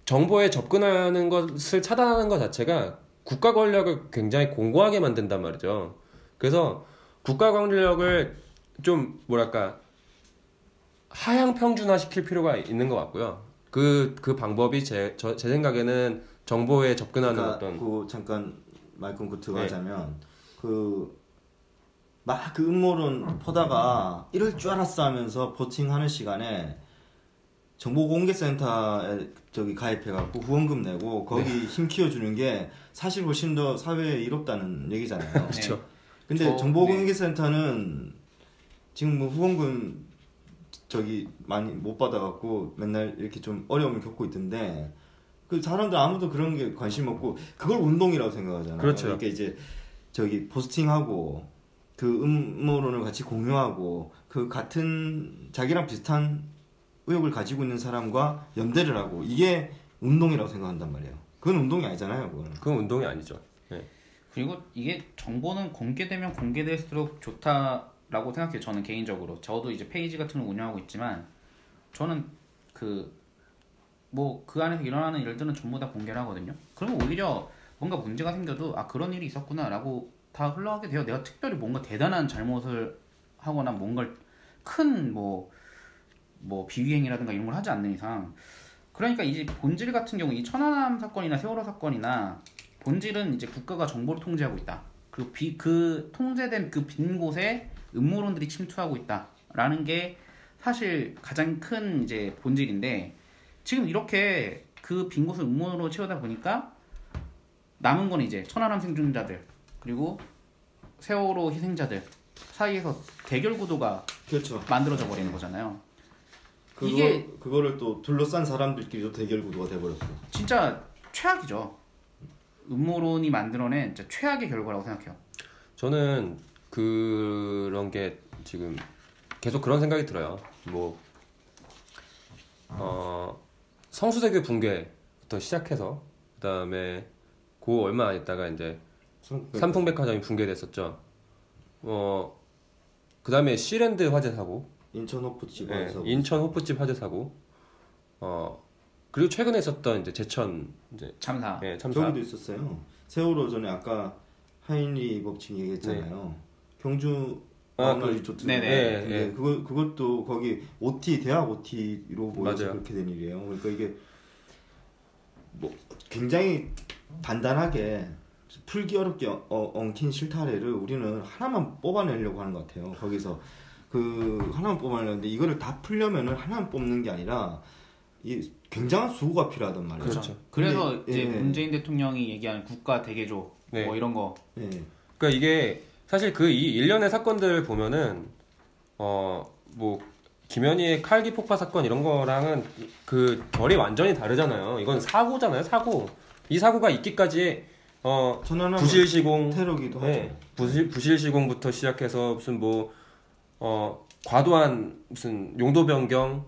정보에 접근하는 것을 차단하는 것 자체가 국가 권력을 굉장히 공고하게 만든단 말이죠. 그래서 국가 권력을 좀 뭐랄까 하향 평준화 시킬 필요가 있는 것 같고요. 그 방법이 제 생각에는 정보에 접근하는 그러니까 어떤 잠깐 말 끊고 들어가자면 막 그 음모론 퍼다가 이럴 줄 알았어 하면서 버팅하는 시간에 정보공개센터에 가입해갖고 후원금 내고 거기 힘 키워주는 게 사실 훨씬 더 사회에 이롭다는 얘기잖아요. 그렇죠. 근데 정보공개센터는 지금 뭐 후원금 많이 못 받아갖고 맨날 이렇게 좀 어려움을 겪고 있던데 그 사람들 아무도 그런 게 관심 없고 그걸 운동이라고 생각하잖아요. 그렇죠. 그러니까 이제 포스팅하고 그 음모론을 같이 공유하고 그 같은 자기랑 비슷한 의욕을 가지고 있는 사람과 연대를 하고 이게 운동이라고 생각한단 말이에요. 그건 운동이 아니잖아요. 그건 운동이 아니죠. 네. 그리고 이게 정보는 공개되면 공개될수록 좋다라고 생각해요. 저는 개인적으로. 저도 이제 페이지 같은 걸 운영하고 있지만 저는 그 안에서 일어나는 일들은 전부 다 공개를 하거든요. 그러면 오히려 뭔가 문제가 생겨도 그런 일이 있었구나라고 다 흘러가게 돼요. 내가 특별히 뭔가 대단한 잘못을 하거나 뭔가를 큰 비위행이라든가 이런 걸 하지 않는 이상. 그러니까 이제 본질 같은 경우 이 천안함 사건이나 세월호 사건이나 본질은 이제 국가가 정보를 통제하고 있다. 그 통제된 그 빈 곳에 음모론들이 침투하고 있다라는 게 사실 가장 큰 이제 본질인데 지금 이렇게 그 빈 곳을 음모론으로 채우다 보니까 남은 건 이제 천안함 생존자들 그리고 세월호 희생자들 사이에서 대결 구도가 그렇죠. 만들어져 버리는 거잖아요. 그거를 또 둘러싼 사람들끼리도 대결 구도가 돼버렸고 진짜 최악이죠. 음모론이 만들어낸 진짜 최악의 결과라고 생각해요. 저는 그런 게 지금 계속 그런 생각이 들어요. 성수대교 붕괴부터 시작해서 그다음에 그 얼마 안 있다가 이제 삼풍백화점이 붕괴됐었죠. 그다음에 시랜드 화재 사고, 인천 호프집 화재 사고, 인천 호프집 화재 사고, 그리고 최근에 있었던 이제 제천 이제 참사. 저기도 있었어요. 세월호 전에 아까 하인리 법칙 얘기했잖아요. 경주 리조트. 네네. 그것도 거기 대학 OT로 모여서 맞아요. 그렇게 된 일이에요. 그러니까 이게 굉장히 단단하게 풀기 어렵게 엉킨 실타래를 우리는 하나만 뽑아내려고 하는 것 같아요. 거기서 하나만 뽑아내려는데 이거를 다 풀려면은 하나만 뽑는 게 아니라 굉장한 수고가 필요하단 말이에요. 그렇죠. 그래서 이제 문재인 대통령이 얘기하는 국가 대개조 이런 거. 그러니까 이게 사실 이 일련의 사건들을 보면은 김현희의 칼기 폭파 사건 이런 거랑은 그 결이 완전히 다르잖아요. 이건 사고잖아요, 사고. 이 사고가 있기까지 부실시공 테러기도 하죠. 부실시공부터 시작해서 무슨 과도한 무슨 용도 변경,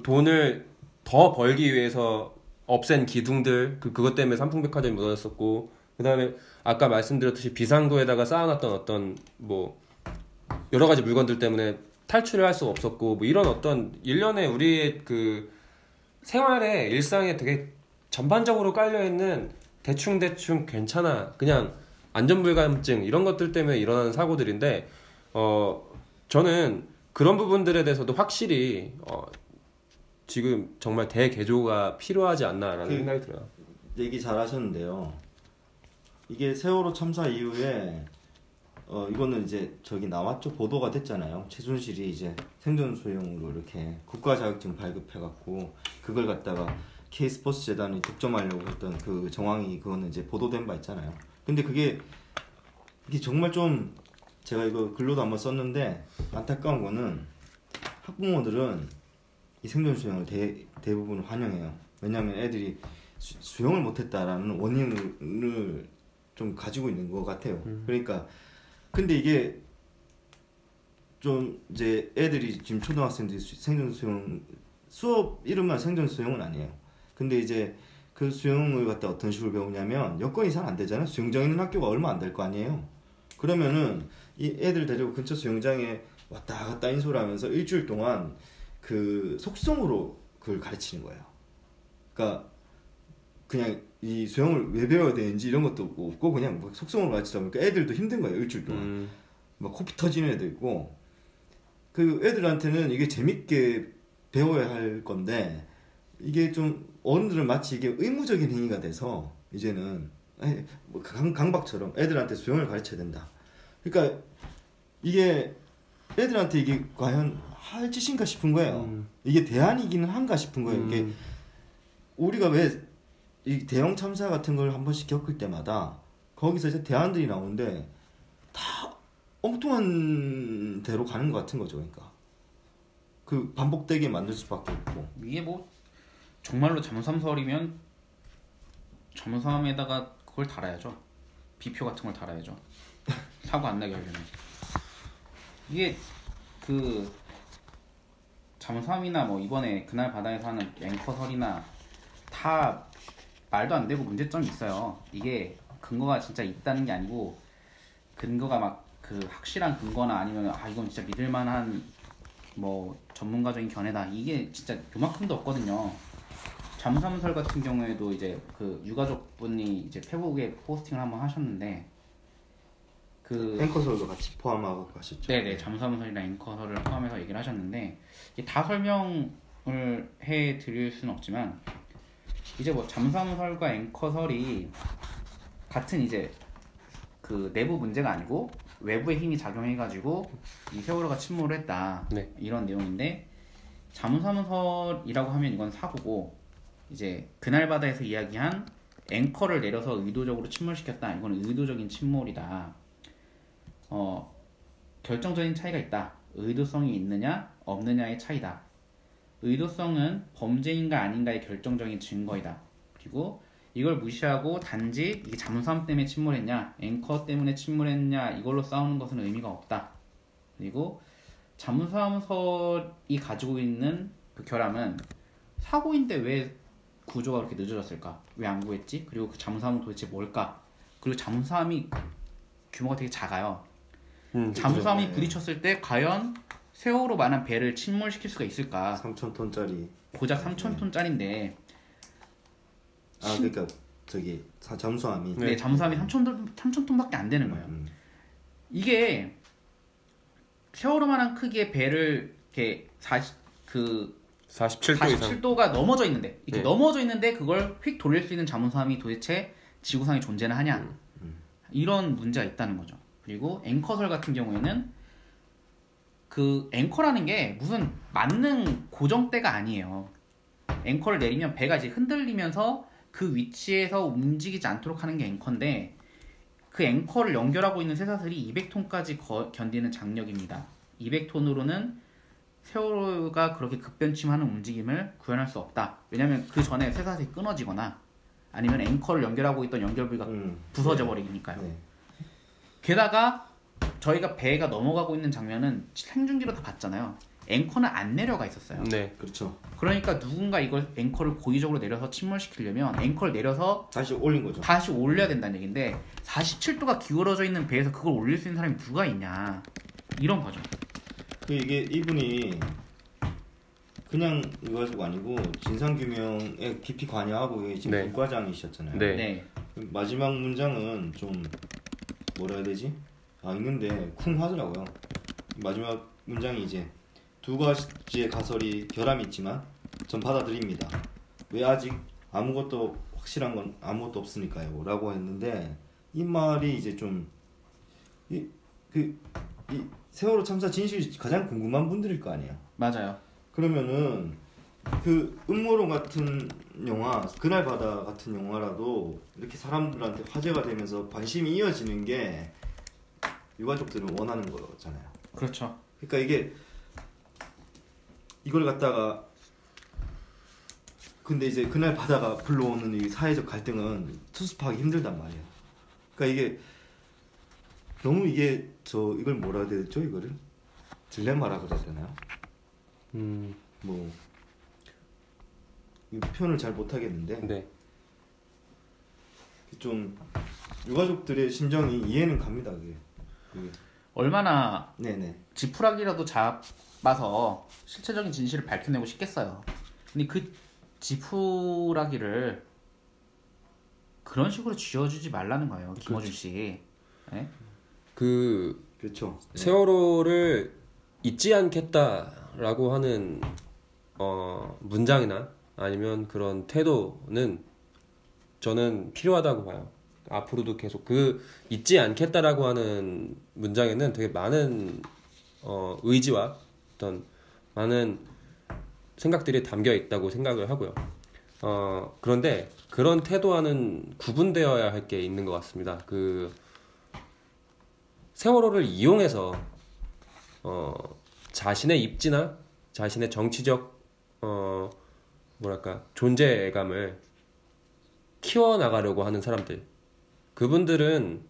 돈을 더 벌기 위해서 없앤 기둥들 그것 때문에 삼풍백화점이 무너졌었고, 그다음에 아까 말씀드렸듯이 비상구에다가 쌓아놨던 어떤 여러 가지 물건들 때문에 탈출을 할 수가 없었고, 이런 어떤 일련의 우리의 그 생활의 일상에 되게 전반적으로 깔려있는 대충 괜찮아 그냥 안전불감증 이런 것들 때문에 일어나는 사고들인데 저는 그런 부분들에 대해서도 확실히 지금 정말 대개조가 필요하지 않나라는 생각이 들어요. 얘기 잘하셨는데요. 이게 세월호 참사 이후에 이거는 이제 나왔죠. 보도가 됐잖아요. 최순실이 이제 생존수용으로 이렇게 국가 자격증 발급해갖고 그걸 갖다가 K스포츠 재단이 독점하려고 했던 그 정황이 그거는 이제 보도된 바 있잖아요. 근데 이게 정말 좀 제가 이거 글로도 한번 썼는데 안타까운 거는 학부모들은 이 생존수용을 대부분 환영해요. 왜냐하면 애들이 수용을 못했다라는 원인을 좀 가지고 있는 것 같아요. 그러니까 근데 이게 좀 이제 애들이 지금 초등학생들이 생존수용 수업 이름만 생존수용은 아니에요. 근데 이제 그 수영을 갖다 어떤 식으로 배우냐면 여건이 잘 안 되잖아요. 수영장 있는 학교가 얼마 안 될 거 아니에요. 그러면은 이 애들 데리고 근처 수영장에 왔다 갔다 인솔 하면서 일주일 동안 그 속성으로 그걸 가르치는 거예요. 그러니까 그냥 이 수영을 왜 배워야 되는지 이런 것도 없고 그냥 뭐 속성으로 가르치다 보니까 애들도 힘든 거예요. 일주일 동안. 막 코피 터지는 애도 있고 그 애들한테는 이게 재밌게 배워야 할 건데 이게 좀 어른들은 마치 이게 의무적인 행위가 돼서 이제는 뭐 강박처럼 애들한테 수영을 가르쳐야 된다. 그러니까 이게 애들한테 이게 과연 할 짓인가 싶은 거예요. 이게 대안이기는 한가 싶은 거예요. 이게 우리가 왜 이 대형 참사 같은 걸 한 번씩 겪을 때마다 거기서 이제 대안들이 나오는데 다 엉뚱한 대로 가는 것 같은 거죠. 그러니까 그 반복되게 만들 수밖에 없고 이게 뭐 정말로 잠수함설이면 잠수함에다가 그걸 달아야죠. 비표 같은 걸 달아야죠. 사고 안 나게 하려면. 이게 그 잠수함이나 뭐 이번에 그날 바다에서 하는 앵커설이나 다 말도 안 되고 문제점이 있어요. 이게 근거가 진짜 있다는 게 아니고 근거가 막 그 확실한 근거나 아니면 이건 진짜 믿을만한 뭐 전문가적인 견해다 이게 진짜 요만큼도 없거든요. 잠수함설 같은 경우에도 이제 그 유가족분이 이제 페북에 포스팅을 한번 하셨는데 그 앵커설도 같이 포함하고 가셨죠. 네네 잠수함설이랑 앵커설을 포함해서 얘기를 하셨는데 이게 다 설명을 해드릴 수는 없지만 이제 뭐 잠수함설과 앵커설이 같은 이제 그 내부 문제가 아니고 외부의 힘이 작용해가지고 이 세월호가 침몰을 했다. 네. 이런 내용인데 잠수함설이라고 하면 이건 사고고 이제 그날 바다에서 이야기한 앵커를 내려서 의도적으로 침몰시켰다. 이건 의도적인 침몰이다. 결정적인 차이가 있다. 의도성이 있느냐 없느냐의 차이다. 의도성은 범죄인가 아닌가의 결정적인 증거이다. 그리고 이걸 무시하고 단지 이게 잠수함 때문에 침몰했냐 앵커 때문에 침몰했냐 이걸로 싸우는 것은 의미가 없다. 그리고 잠수함설이 가지고 있는 그 결함은 사고인데 왜 구조가 그렇게 늦어졌을까? 왜 안 구했지? 그리고 그 잠수함은 도대체 뭘까? 그리고 잠수함이 규모가 되게 작아요. 잠수함이 부딪혔을 때 과연 세월호만한 배를 침몰시킬 수가 있을까? 3,000톤짜리 고작 3,000톤짜리인데 그러니까 저기 잠수함이 네, 잠수함이 3,000톤밖에 안 되는 거예요. 이게 세월호만한 크기의 배를 이렇게 47도가 넘어져 있는데 이렇게 넘어져 있는데 그걸 휙 돌릴 수 있는 잠수함이 도대체 지구상에 존재는 하냐 이런 문제가 있다는 거죠. 그리고 앵커설 같은 경우에는 그 앵커라는 게 무슨 만능 고정대가 아니에요. 앵커를 내리면 배가 이제 흔들리면서 그 위치에서 움직이지 않도록 하는 게 앵커인데 그 앵커를 연결하고 있는 쇠사슬이 200톤까지 견디는 장력입니다. 200톤으로는 세월호가 그렇게 급변침하는 움직임을 구현할 수 없다. 왜냐하면 그 전에 쇠사슬이 끊어지거나 아니면 앵커를 연결하고 있던 연결부위가 부서져 버리니까요. 네. 게다가 저희가 배가 넘어가고 있는 장면은 생중계로 다 봤잖아요. 앵커는 안 내려가 있었어요. 네, 그렇죠. 그러니까 누군가 이걸 앵커를 고의적으로 내려서 침몰시키려면 앵커를 내려서 다시 올린 거죠. 다시 올려야 된다는 얘기인데 47도가 기울어져 있는 배에서 그걸 올릴 수 있는 사람이 누가 있냐 이런 거죠. 이게 이분이 그냥 이거 아니고 진상규명에 깊이 관여하고 지금 국과장이셨잖아요. 네. 마지막 문장은 좀 뭐라 해야 되지? 읽는데 쿵 하더라고요. 마지막 문장이 이제 두 가지의 가설이 결함이 있지만 전 받아들입니다. 왜 아직 아무것도 확실한 건 아무것도 없으니까요. 라고 했는데 이 말이 이제 좀 이 세월호 참사 진실이 가장 궁금한 분들일 거 아니에요. 맞아요. 그러면은 그 음모론 같은 영화, 그날 바다 같은 영화라도 이렇게 사람들한테 화제가 되면서 관심이 이어지는 게 유가족들은 원하는 거잖아요. 그렇죠. 그러니까 이게 이걸 갖다가 근데 이제 그날 바다가 불러오는 이 사회적 갈등은 수습하기 힘들단 말이에요. 그러니까 이게 너무 이게 이걸 뭐라 해야 되죠? 이거를 딜레마라 그래야 되나요? 뭐 표현을 잘 못하겠는데 네. 좀 유가족들의 심정이 이해는 갑니다. 그게. 얼마나 네네. 지푸라기라도 잡아서 실체적인 진실을 밝혀내고 싶겠어요. 근데 그 지푸라기를 그런 식으로 쥐어주지 말라는 거예요, 김어준 씨. 네? 그렇죠. 세월호를 잊지 않겠다라고 하는 문장이나 아니면 그런 태도는 저는 필요하다고 봐요. 앞으로도 계속 잊지 않겠다라고 하는 문장에는 되게 많은 의지와 어떤 많은 생각들이 담겨 있다고 생각을 하고요. 그런데 그런 태도와는 구분되어야 할 게 있는 것 같습니다. 세월호를 이용해서 자신의 입지나 자신의 정치적 존재감을 키워나가려고 하는 사람들, 그분들은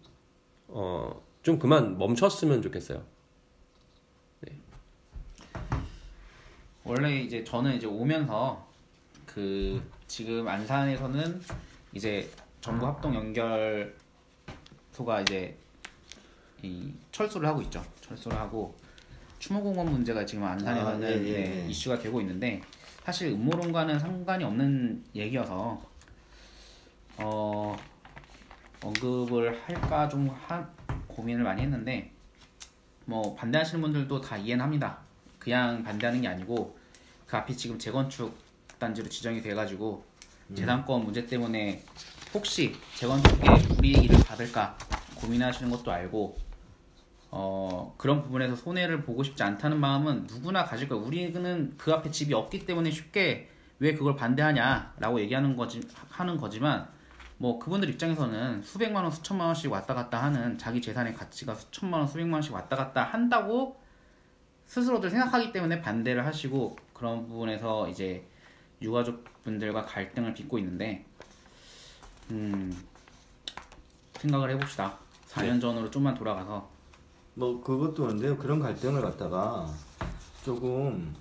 좀 그만 멈췄으면 좋겠어요. 네. 원래 이제 저는 이제 오면서 지금 안산에서는 이제 전부 합동 연결소가 이제 이 철수를 하고 있죠. 철수를 하고 추모공원 문제가 지금 안산에서는 이슈가 되고 있는데, 사실 음모론과는 상관이 없는 얘기여서 언급을 할까 좀 고민을 많이 했는데, 뭐 반대하시는 분들도 다 이해는 합니다. 그냥 반대하는 게 아니고 그 앞이 지금 재건축 단지로 지정이 돼가지고 재산권 문제 때문에 혹시 재건축에 불이익을 받을까 고민하시는 것도 알고, 그런 부분에서 손해를 보고 싶지 않다는 마음은 누구나 가질 거예요. 우리는 그 앞에 집이 없기 때문에 쉽게 왜 그걸 반대하냐라고 얘기하는 거지만, 뭐 그분들 입장에서는 수백만 원, 수천만 원씩 왔다 갔다 하는 자기 재산의 가치가 수천만 원, 수백만 원씩 왔다 갔다 한다고 스스로들 생각하기 때문에 반대를 하시고, 그런 부분에서 이제 유가족분들과 갈등을 빚고 있는데, 생각을 해봅시다. 4년 전으로 좀만 돌아가서. 뭐 그것도 그런데요. 그런 갈등을 갖다가 조금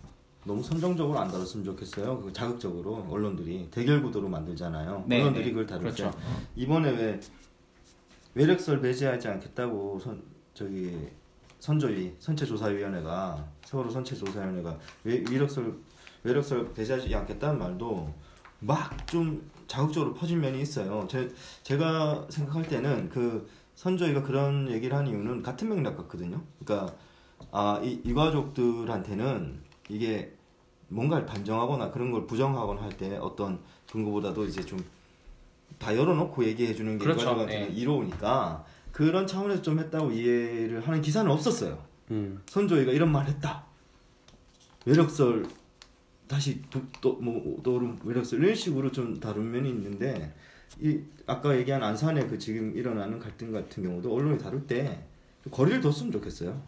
너무 선정적으로 안 다뤘으면 좋겠어요. 자극적으로 언론들이 대결 구도로 만들잖아요. 네, 언론들이 그걸 다룰 때 그렇죠. 이번에 왜 외력설 배제하지 않겠다고 선체조사위원회가 세월호 선체조사위원회가 외력설 배제하지 않겠다는 말도 막 좀 자극적으로 퍼진 면이 있어요. 제가 생각할 때는 선조위가 그런 얘기를 한 이유는 같은 맥락 같거든요. 그러니까 이 가족들한테는 이게 뭔가를 반정하거나 그런 걸 부정하거나 할 때 어떤 근거보다도 이제 좀 다 열어놓고 얘기해주는 게 그렇죠. 가족한테는 이로우니까 그런 차원에서 좀 했다고 이해를 하는 기사는 없었어요. 선조위가 이런 말을 했다. 외력설 다시 또 외력설 이런 식으로 좀 다룬 면이 있는데, 아까 얘기한 안산의 지금 일어나는 갈등 같은 경우도 언론이 다룰 때 거리를 뒀으면 좋겠어요.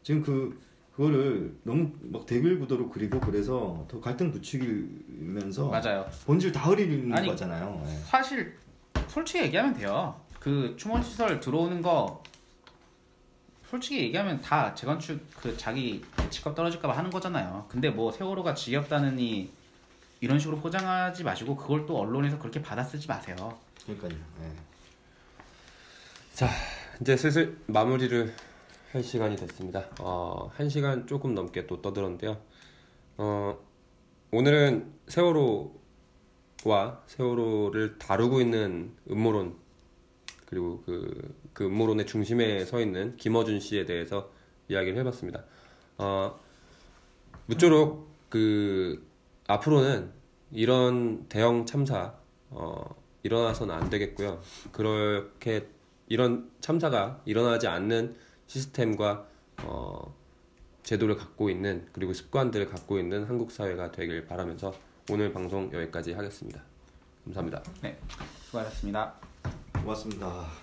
지금 그거를 너무 막 대결 구도로 그리고 그래서 더 갈등 부추기면서 맞아요. 본질 다 흐리는 거잖아요. 네. 사실 솔직히 얘기하면 돼요. 추모시설 들어오는 거 솔직히 얘기하면 다 재건축 자기 집값 떨어질까봐 하는 거잖아요. 근데 뭐 세월호가 지겹다느니 이런 식으로 포장하지 마시고 그걸 또 언론에서 그렇게 받아쓰지 마세요. 그러니까요. 네. 자, 이제 슬슬 마무리를 할 시간이 됐습니다. 1시간 조금 넘게 또 떠들었는데요. 오늘은 세월호를 다루고 있는 음모론, 그리고 그 음모론의 중심에 서 있는 김어준 씨에 대해서 이야기를 해봤습니다. 무쪼록 앞으로는 이런 대형 참사 일어나서는 안 되겠고요. 그렇게 이런 참사가 일어나지 않는 시스템과 제도를 갖고 있는, 그리고 습관들을 갖고 있는 한국 사회가 되길 바라면서 오늘 방송 여기까지 하겠습니다. 감사합니다. 네, 수고하셨습니다. 고맙습니다.